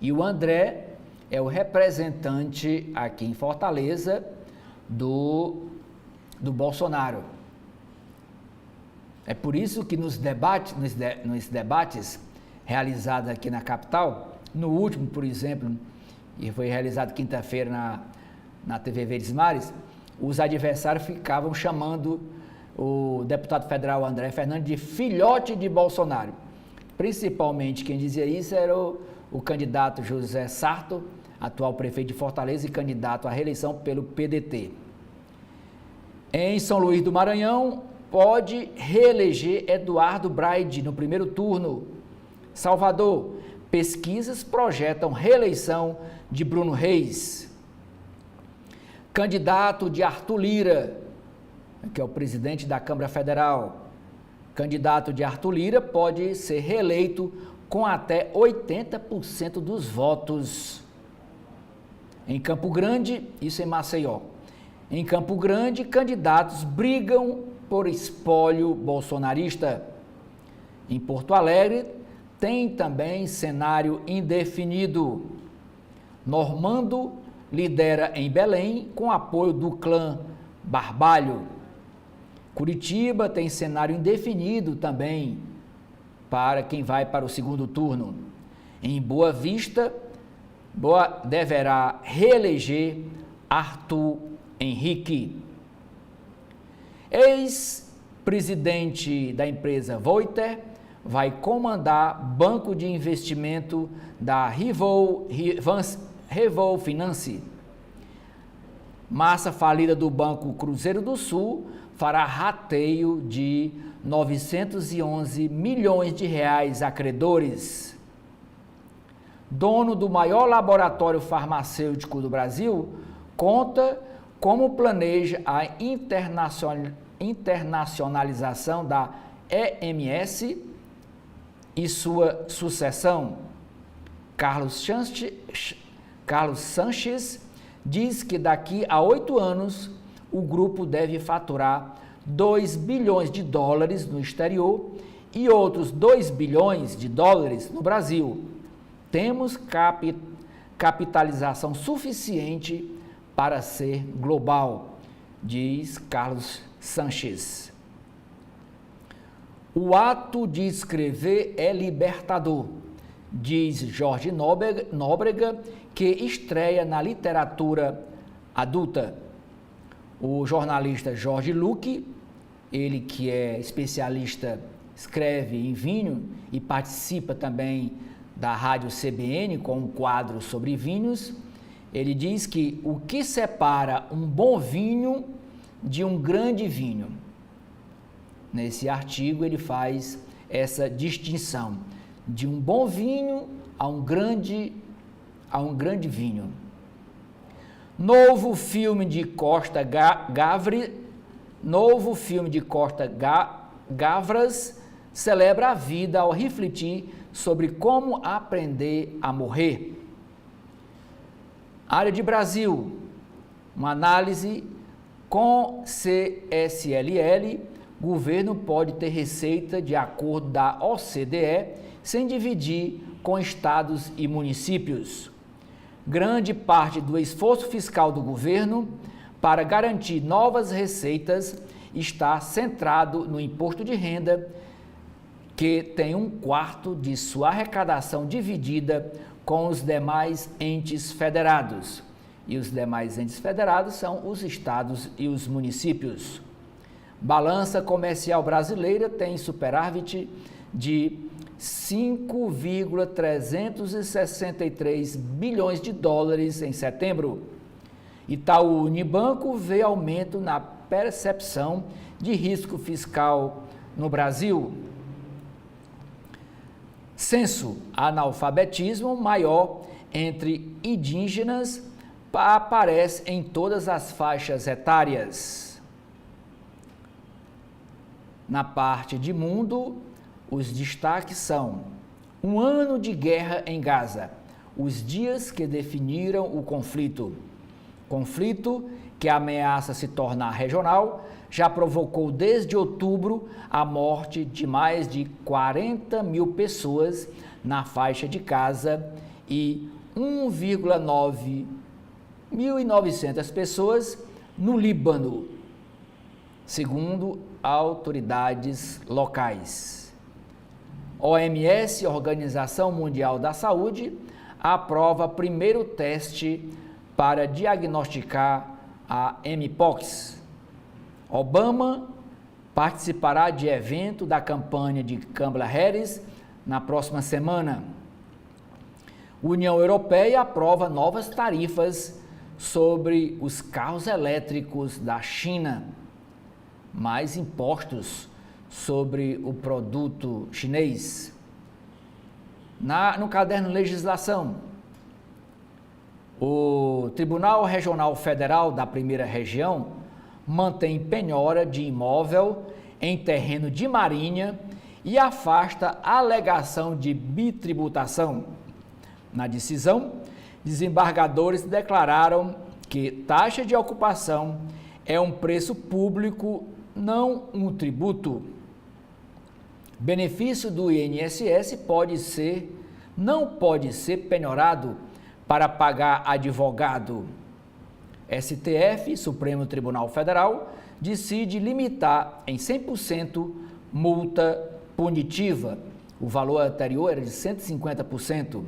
E o André é o representante aqui em Fortaleza do Bolsonaro. É por isso que nos debates realizados aqui na capital, no último, por exemplo, e foi realizado quinta-feira na TV Verdes Mares, os adversários ficavam chamando o deputado federal André Fernandes de filhote de Bolsonaro. Principalmente quem dizia isso era o candidato José Sarto, atual prefeito de Fortaleza e candidato à reeleição pelo PDT. Em São Luís do Maranhão, pode reeleger Eduardo Braide no primeiro turno. Salvador, pesquisas projetam reeleição de Bruno Reis. Candidato de Arthur Lira, que é o presidente da Câmara Federal. Candidato de Arthur Lira pode ser reeleito com até 80% dos votos. Em Campo Grande, isso em Maceió. Em Campo Grande, candidatos brigam por espólio bolsonarista. Em Porto Alegre, tem também cenário indefinido. Normando lidera em Belém com apoio do clã Barbalho. Curitiba tem cenário indefinido também para quem vai para o segundo turno. Em Boa Vista, deverá reeleger Arthur Henrique. Ex-presidente da empresa Voiter vai comandar banco de investimento da Revol Finance. Massa falida do Banco Cruzeiro do Sul fará rateio de 911 milhões de reais a credores. Dono do maior laboratório farmacêutico do Brasil conta como planeja a internacionalização da EMS e sua sucessão. Carlos Sanches diz que daqui a 8 anos o grupo deve faturar 2 bilhões de dólares no exterior e outros 2 bilhões de dólares no Brasil. Temos capitalização suficiente para ser global, diz Carlos Sanches. O ato de escrever é libertador, diz Jorge Nóbrega, que estreia na literatura adulta. O jornalista Jorge Luque ele que é especialista, escreve em vinho e participa também da Rádio CBN com um quadro sobre vinhos. Ele diz que o que separa um bom vinho de um grande vinho. Nesse artigo ele faz essa distinção de um bom vinho a um grande vinho. Novo filme de Costa Gavras celebra a vida ao refletir sobre como aprender a morrer. Área de Brasil, uma análise com CSLL, governo pode ter receita de acordo da OCDE sem dividir com estados e municípios. Grande parte do esforço fiscal do governo para garantir novas receitas está centrado no imposto de renda, que tem 1/4 de sua arrecadação dividida com os demais entes federados. E os demais entes federados são os estados e os municípios. Balança comercial brasileira tem superávit de 5,363 bilhões de dólares em setembro. Itaú Unibanco vê aumento na percepção de risco fiscal no Brasil. Censo: analfabetismo maior entre indígenas aparece em todas as faixas etárias. Na parte de mundo, os destaques são: um ano de guerra em Gaza, os dias que definiram o conflito. Conflito que ameaça se tornar regional, já provocou desde outubro a morte de mais de 40 mil pessoas na faixa de Gaza e 1.900 pessoas no Líbano, segundo autoridades locais. OMS, Organização Mundial da Saúde, aprova primeiro teste para diagnosticar a Mpox. Obama participará de evento da campanha de Kamala Harris na próxima semana. União Europeia aprova novas tarifas sobre os carros elétricos da China. Mais impostos sobre o produto chinês. No caderno Legislação, o Tribunal Regional Federal da Primeira Região mantém penhora de imóvel em terreno de Marinha e afasta a alegação de bitributação. Na decisão, desembargadores declararam que taxa de ocupação é um preço público, não um tributo. Benefício do INSS não pode ser penhorado para pagar advogado. STF, Supremo Tribunal Federal, decide limitar em 100% multa punitiva. O valor anterior era de 150%.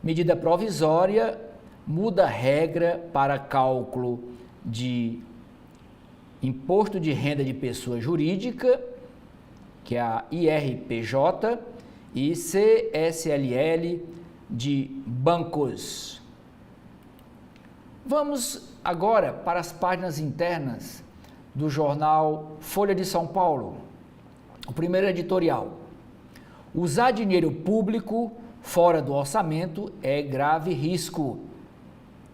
Medida provisória muda a regra para cálculo de imposto de renda de pessoa jurídica, que é a IRPJ, e CSLL de bancos. Vamos agora para as páginas internas do jornal Folha de São Paulo. O primeiro editorial: usar dinheiro público fora do orçamento é grave risco,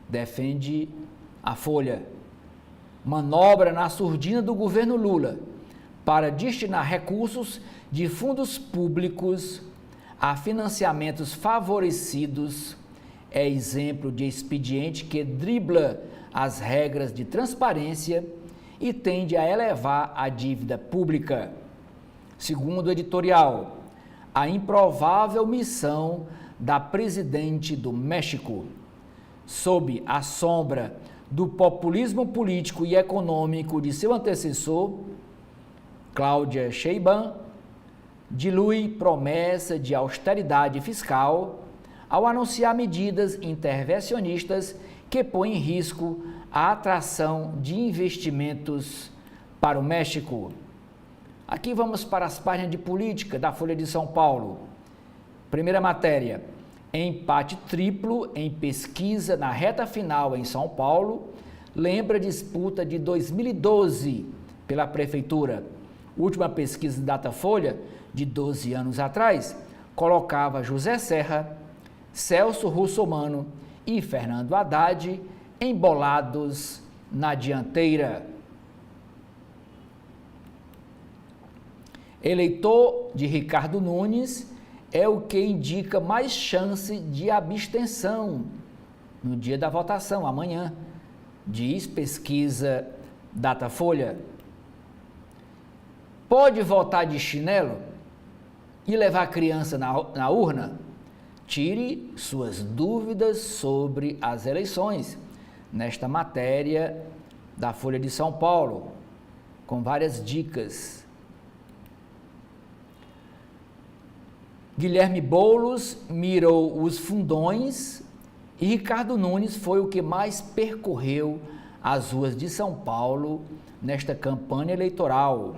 defende a Folha. Manobra na surdina do governo Lula para destinar recursos de fundos públicos a financiamentos favorecidos é exemplo de expediente que dribla as regras de transparência e tende a elevar a dívida pública. Segundo o editorial, a improvável missão da presidente do México, sob a sombra do populismo político e econômico de seu antecessor, Cláudia Sheinbaum, dilui promessa de austeridade fiscal ao anunciar medidas intervencionistas que põem em risco a atração de investimentos para o México. Aqui vamos para as páginas de política da Folha de São Paulo. Primeira matéria: empate triplo em pesquisa na reta final em São Paulo lembra a disputa de 2012 pela prefeitura. Última pesquisa de Datafolha, de 12 anos atrás, colocava José Serra, Celso Russomano e Fernando Haddad embolados na dianteira. Eleitor de Ricardo Nunes é o que indica mais chance de abstenção no dia da votação, amanhã, diz pesquisa Datafolha. Pode votar de chinelo e levar a criança na urna? Tire suas dúvidas sobre as eleições, nesta matéria da Folha de São Paulo, com várias dicas. Guilherme Boulos mirou os fundões e Ricardo Nunes foi o que mais percorreu as ruas de São Paulo nesta campanha eleitoral.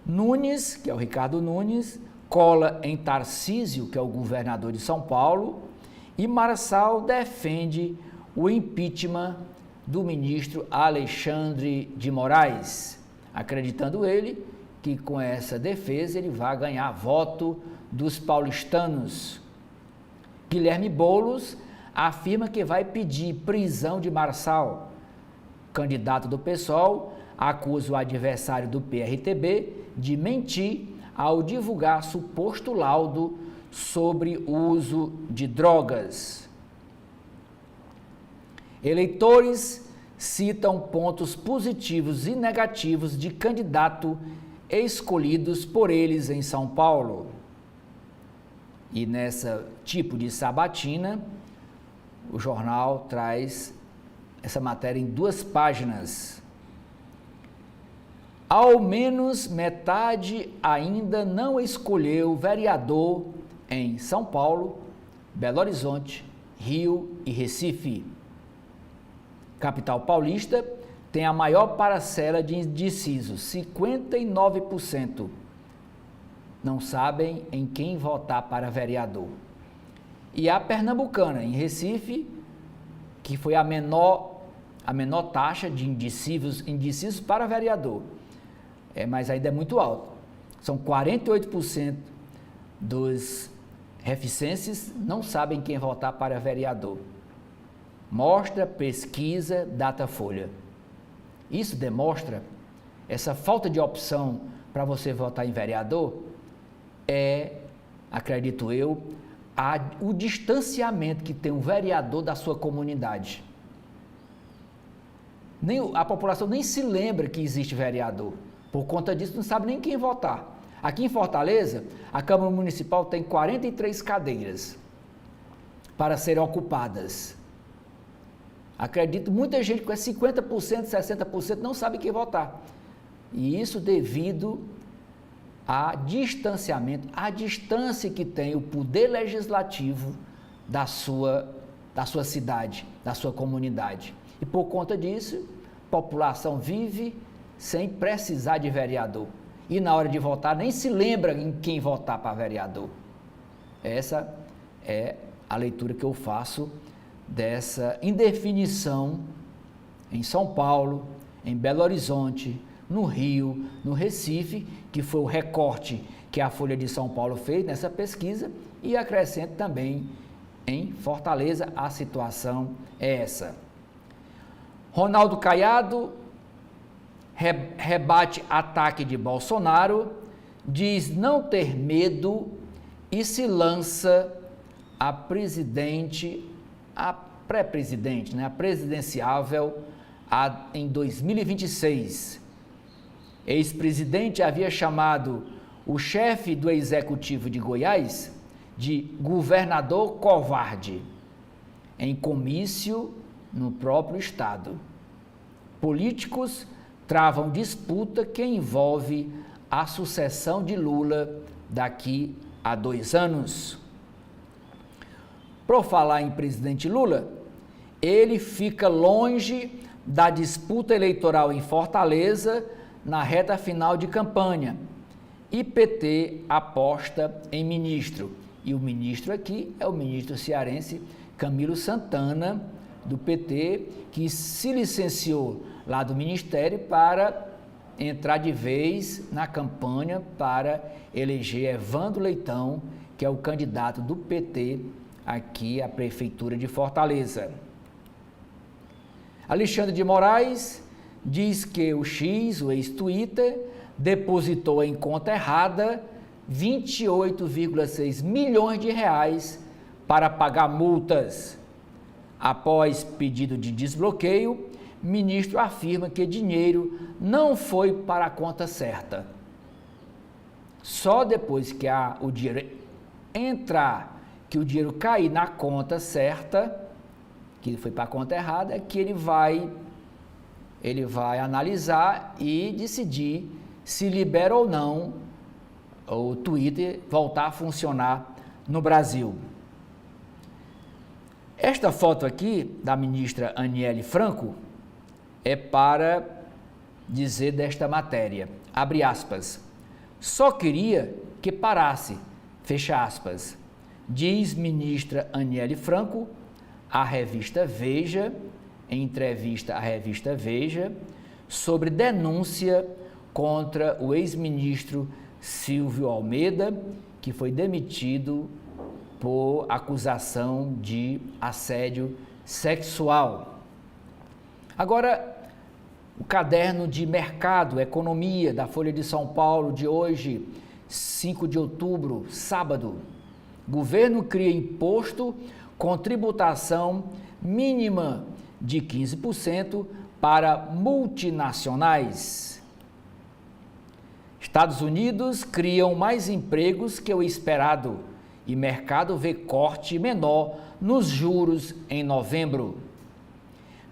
Nunes, que é o Ricardo Nunes, cola em Tarcísio, que é o governador de São Paulo, e Marçal defende o impeachment do ministro Alexandre de Moraes, acreditando ele que com essa defesa ele vai ganhar voto dos paulistanos. Guilherme Boulos afirma que vai pedir prisão de Marçal. Candidato do PSOL acusa o adversário do PRTB de mentir ao divulgar suposto laudo sobre o uso de drogas. Eleitores citam pontos positivos e negativos de candidato escolhidos por eles em São Paulo. E nessa tipo de sabatina, o jornal traz essa matéria em 2 páginas. Ao menos metade ainda não escolheu vereador em São Paulo, Belo Horizonte, Rio e Recife. Capital paulista tem a maior parcela de indecisos, 59%. Não sabem em quem votar para vereador. E a pernambucana, em Recife, que foi a menor taxa de indecisos para vereador. Mas ainda é muito alto. São 48% dos reficenses não sabem quem votar para vereador. Mostra pesquisa Datafolha. Isso demonstra essa falta de opção para você votar em vereador acredito eu, o distanciamento que tem um vereador da sua comunidade. A população nem se lembra que existe vereador. Por conta disso, não sabe nem quem votar. Aqui em Fortaleza, a Câmara Municipal tem 43 cadeiras para serem ocupadas. Acredito, muita gente com 50%, 60% não sabe quem votar. E isso devido a distanciamento, a distância que tem o poder legislativo da sua cidade, da sua comunidade. E por conta disso, a população vive sem precisar de vereador. E na hora de votar nem se lembra em quem votar para vereador. Essa é a leitura que eu faço dessa indefinição em São Paulo, em Belo Horizonte, no Rio, no Recife, que foi o recorte que a Folha de São Paulo fez nessa pesquisa, e acrescento também em Fortaleza, a situação é essa. Ronaldo Caiado rebate ataque de Bolsonaro, diz não ter medo e se lança a pré-presidente, a presidenciável em 2026. Ex-presidente havia chamado o chefe do executivo de Goiás de governador covarde, em comício no próprio estado. Políticos travam disputa que envolve a sucessão de Lula daqui a 2 anos. Por falar em presidente Lula, ele fica longe da disputa eleitoral em Fortaleza na reta final de campanha. E PT aposta em ministro. E o ministro aqui é o ministro cearense Camilo Santana, do PT, que se licenciou lá do Ministério para entrar de vez na campanha para eleger Evandro Leitão, que é o candidato do PT aqui à Prefeitura de Fortaleza. Alexandre de Moraes diz que o X, o ex-Twitter, depositou em conta errada 28,6 milhões de reais para pagar multas. Após pedido de desbloqueio, ministro afirma que dinheiro não foi para a conta certa. Só depois que o dinheiro entrar, que o dinheiro cair na conta certa, que foi para a conta errada, é que ele vai analisar e decidir se libera ou não o Twitter voltar a funcionar no Brasil. Esta foto aqui da ministra Aniele Franco é para dizer desta matéria, abre aspas, só queria que parasse, fecha aspas, diz ministra Aniele Franco à revista Veja, em entrevista à revista Veja, sobre denúncia contra o ex-ministro Silvio Almeida, que foi demitido por acusação de assédio sexual. Agora, o caderno de mercado, economia da Folha de São Paulo de hoje, 5 de outubro, sábado. Governo cria imposto com tributação mínima de 15% para multinacionais. Estados Unidos criam mais empregos que o esperado e mercado vê corte menor nos juros em novembro.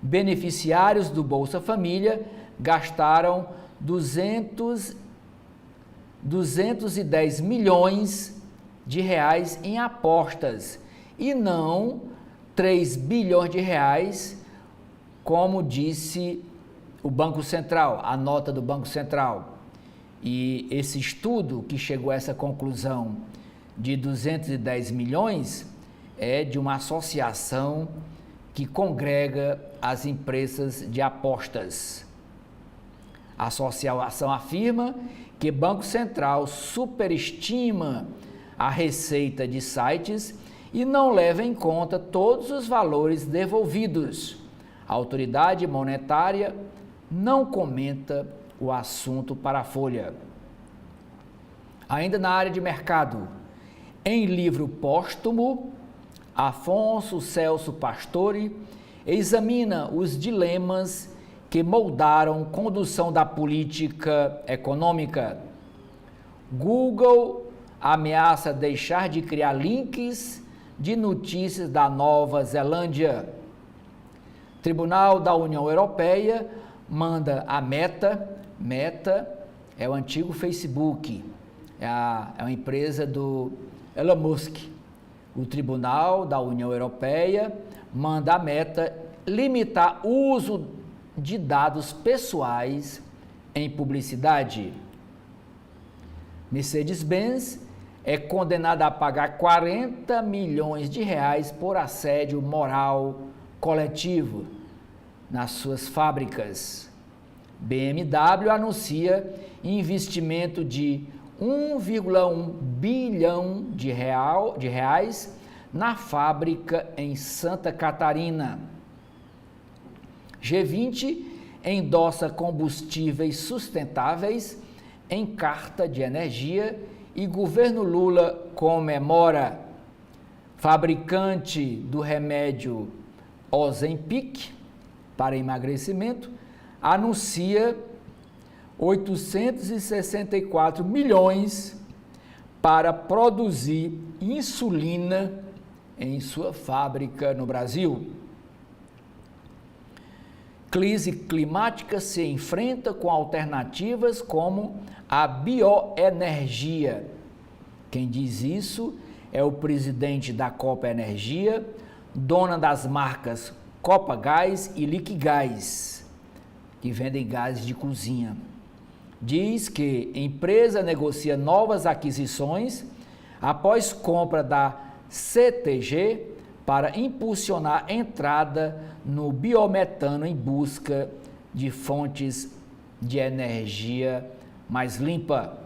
Beneficiários do Bolsa Família gastaram 210 milhões de reais em apostas e não 3 bilhões de reais, como disse o Banco Central, a nota do Banco Central. E esse estudo que chegou a essa conclusão de 210 milhões é de uma associação que congrega as empresas de apostas. A associação afirma que o Banco Central superestima a receita de sites e não leva em conta todos os valores devolvidos. A autoridade monetária não comenta o assunto para a Folha. Ainda na área de mercado, em livro póstumo, Afonso Celso Pastore examina os dilemas que moldaram condução da política econômica. Google ameaça deixar de criar links de notícias da Nova Zelândia. Tribunal da União Europeia manda a Meta é o antigo Facebook, é uma empresa do Elon Musk. O Tribunal da União Europeia manda a Meta limitar o uso de dados pessoais em publicidade. Mercedes-Benz é condenada a pagar 40 milhões de reais por assédio moral coletivo nas suas fábricas. BMW anuncia investimento de 1,1 bilhão de reais na fábrica em Santa Catarina. G20 endossa combustíveis sustentáveis em carta de energia e governo Lula comemora. Fabricante do remédio Ozempic para emagrecimento anuncia 864 milhões para produzir insulina em sua fábrica no Brasil. Crise climática se enfrenta com alternativas como a bioenergia. Quem diz isso é o presidente da Copa Energia, dona das marcas Copagás e Liquigás. que vendem gases de cozinha. Diz que empresa negocia novas aquisições após compra da CTG para impulsionar entrada no biometano em busca de fontes de energia mais limpa.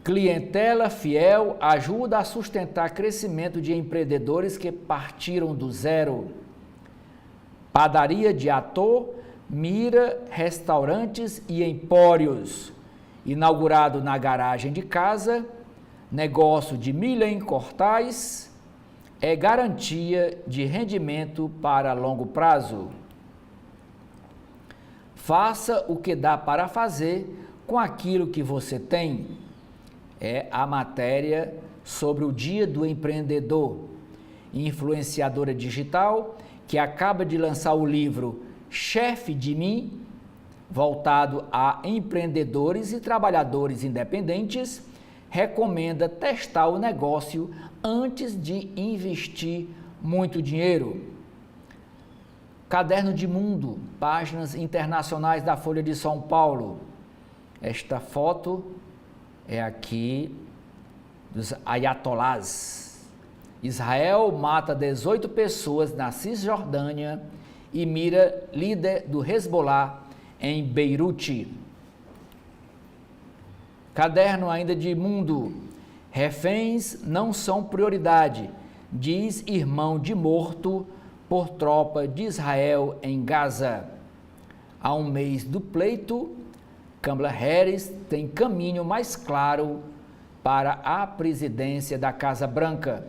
Clientela fiel ajuda a sustentar crescimento de empreendedores que partiram do zero. Padaria de ator mira restaurantes e empórios. Inaugurado na garagem de casa, negócio de milha em Cortais é garantia de rendimento para longo prazo. Faça o que dá para fazer com aquilo que você tem. É a matéria sobre o Dia do Empreendedor. Influenciadora digital que acaba de lançar o livro Chefe de Mim, voltado a empreendedores e trabalhadores independentes, recomenda testar o negócio antes de investir muito dinheiro. Caderno de Mundo, páginas internacionais da Folha de São Paulo. Esta foto é aqui dos ayatolás. Israel mata 18 pessoas na Cisjordânia e mira líder do Hezbollah em Beirute. Caderno ainda de Mundo. Reféns não são prioridade, diz irmão de morto por tropa de Israel em Gaza. Há um mês do pleito, Kamala Harris tem caminho mais claro para a presidência da Casa Branca.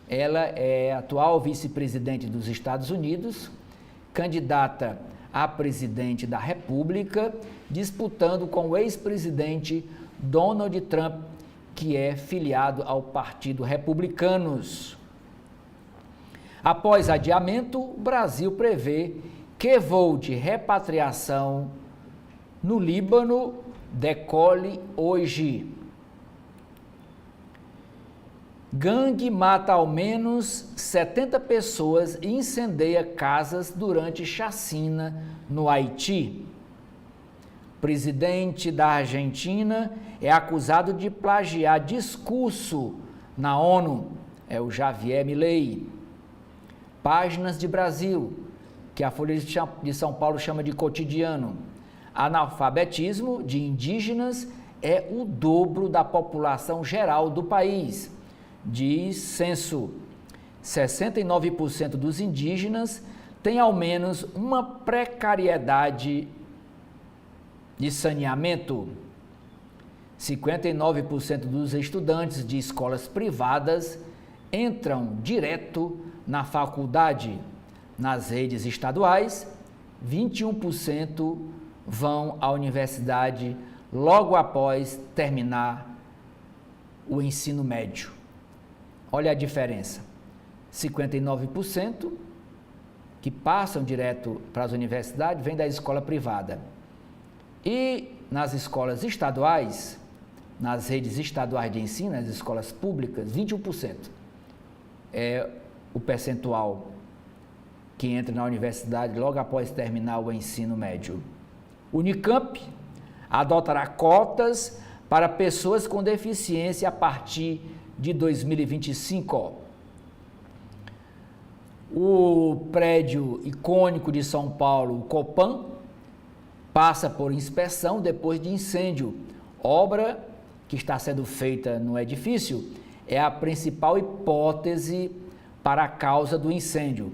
Ela é atual vice-presidente dos Estados Unidos, candidata a presidente da República, disputando com o ex-presidente Donald Trump, que é filiado ao Partido Republicanos. Após adiamento, o Brasil prevê que voo de repatriação no Líbano decole hoje. Gangue mata ao menos 70 pessoas e incendeia casas durante chacina no Haiti. Presidente da Argentina é acusado de plagiar discurso na ONU, é o Javier Milei. Páginas de Brasil, que a Folha de São Paulo chama de cotidiano. Analfabetismo de indígenas é o dobro da população geral do país, diz censo. 69% dos indígenas têm ao menos uma precariedade de saneamento. 59% dos estudantes de escolas privadas entram direto na faculdade. Nas redes estaduais, 21% vão à universidade logo após terminar o ensino médio. Olha a diferença. 59% que passam direto para as universidades vêm da escola privada. E nas escolas estaduais, nas redes estaduais de ensino, nas escolas públicas, 21% é o percentual que entra na universidade logo após terminar o ensino médio. Unicamp adotará cotas para pessoas com deficiência a partir de 2025. O prédio icônico de São Paulo, o Copan, passa por inspeção depois de incêndio. Obra que está sendo feita no edifício é a principal hipótese para a causa do incêndio.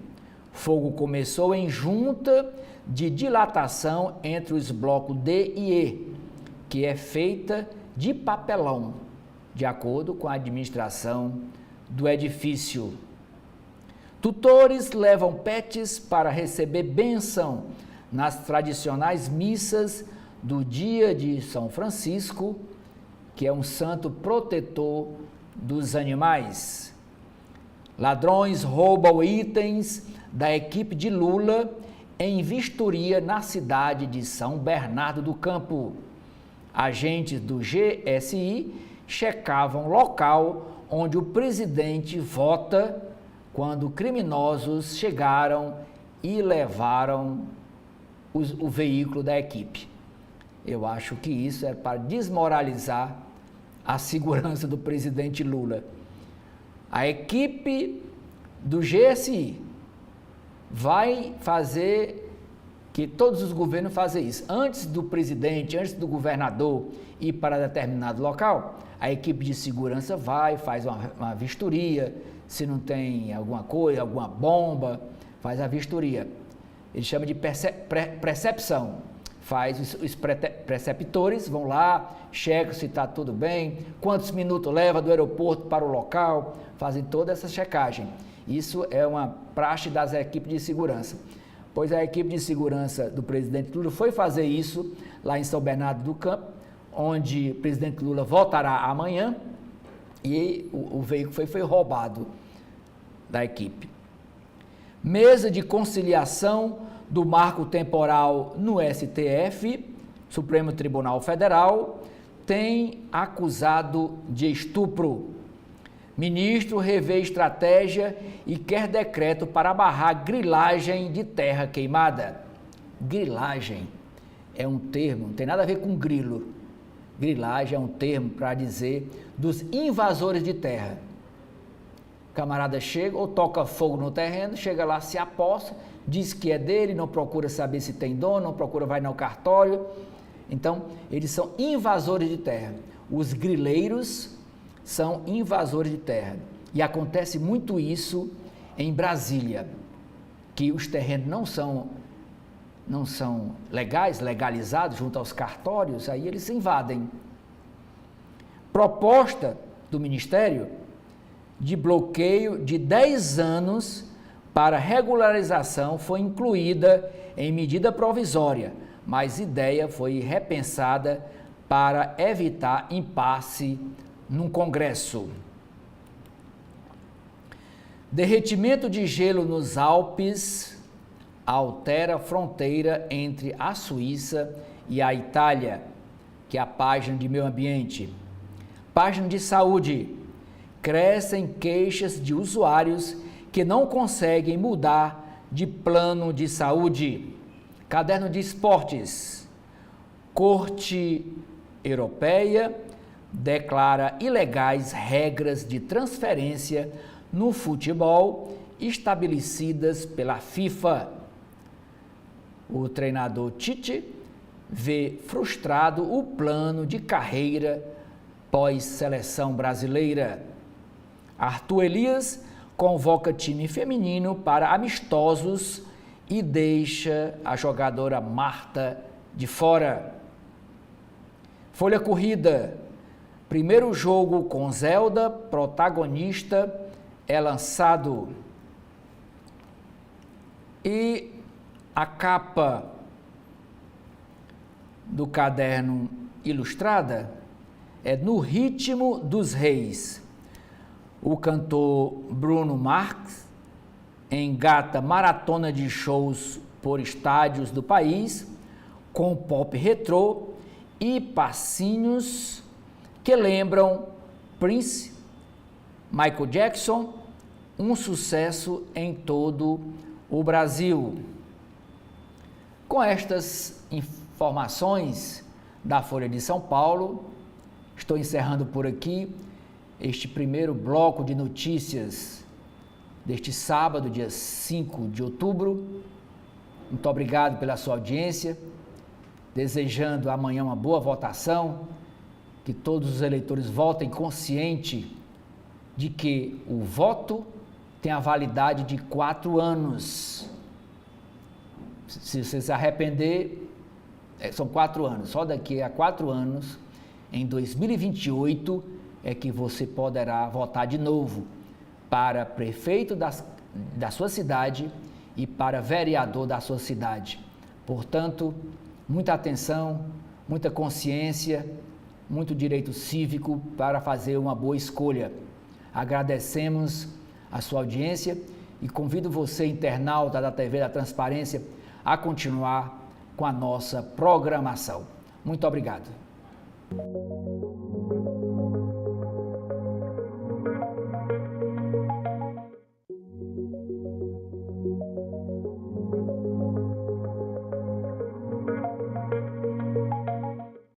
Fogo começou em junta de dilatação entre os blocos D e E, que é feita de papelão, de acordo com a administração do edifício. Tutores levam pets para receber bênção nas tradicionais missas do dia de São Francisco, que é um santo protetor dos animais. Ladrões roubam itens da equipe de Lula em vistoria na cidade de São Bernardo do Campo. Agentes do GSI checavam local onde o presidente vota quando criminosos chegaram e levaram o veículo da equipe. Eu acho que isso é para desmoralizar a segurança do presidente Lula. A equipe do GSI vai fazer que todos os governos fazem isso. Antes do presidente, antes do governador ir para determinado local, a equipe de segurança vai, faz uma vistoria, se não tem alguma coisa, alguma bomba, faz a vistoria. Ele chama de precepção. Os preceptores vão lá, checam se está tudo bem, quantos minutos leva do aeroporto para o local, fazem toda essa checagem. Isso é uma praxe das equipes de segurança. Pois a equipe de segurança do presidente Lula foi fazer isso lá em São Bernardo do Campo, onde o presidente Lula voltará amanhã e o veículo foi roubado da equipe. Mesa de conciliação do marco temporal no STF, Supremo Tribunal Federal, tem acusado de estupro. Ministro revê estratégia e quer decreto para barrar grilagem de terra queimada. Grilagem é um termo, não tem nada a ver com grilo. Grilagem é um termo para dizer dos invasores de terra. O camarada chega ou toca fogo no terreno, chega lá, se aposta, diz que é dele, não procura saber se tem dono, não procura, vai no cartório. Então, eles são invasores de terra. Os grileiros são invasores de terra. E acontece muito isso em Brasília, que os terrenos não são legalizados junto aos cartórios, aí eles invadem. Proposta do Ministério de bloqueio de 10 anos para regularização foi incluída em medida provisória, mas ideia foi repensada para evitar impasse no Congresso. Derretimento de gelo nos Alpes altera a fronteira entre a Suíça e a Itália, que é a página de meio ambiente. Página de saúde. Crescem queixas de usuários que não conseguem mudar de plano de saúde. Caderno de esportes. Corte Europeia declara ilegais regras de transferência no futebol estabelecidas pela FIFA. O treinador Tite vê frustrado o plano de carreira pós-seleção brasileira. Arthur Elias convoca time feminino para amistosos e deixa a jogadora Marta de fora. Folha corrida. Primeiro jogo com Zelda, protagonista, é lançado. E a capa do caderno Ilustrada é No Ritmo dos Reis. O cantor Bruno Mars engata maratona de shows por estádios do país com pop retrô e passinhos que lembram Prince, Michael Jackson, um sucesso em todo o Brasil. Com estas informações da Folha de São Paulo, estou encerrando por aqui este primeiro bloco de notícias deste sábado, dia 5 de outubro. Muito obrigado pela sua audiência, desejando amanhã uma boa votação, que todos os eleitores votem consciente de que o voto tem a validade de 4 anos. Se você se arrepender, são 4 anos. Só daqui a 4 anos, em 2028, é que você poderá votar de novo para prefeito da sua cidade e para vereador da sua cidade. Portanto, muita atenção, muita consciência, muito direito cívico para fazer uma boa escolha. Agradecemos a sua audiência e convido você, internauta da TV da Transparência, a continuar com a nossa programação. Muito obrigado.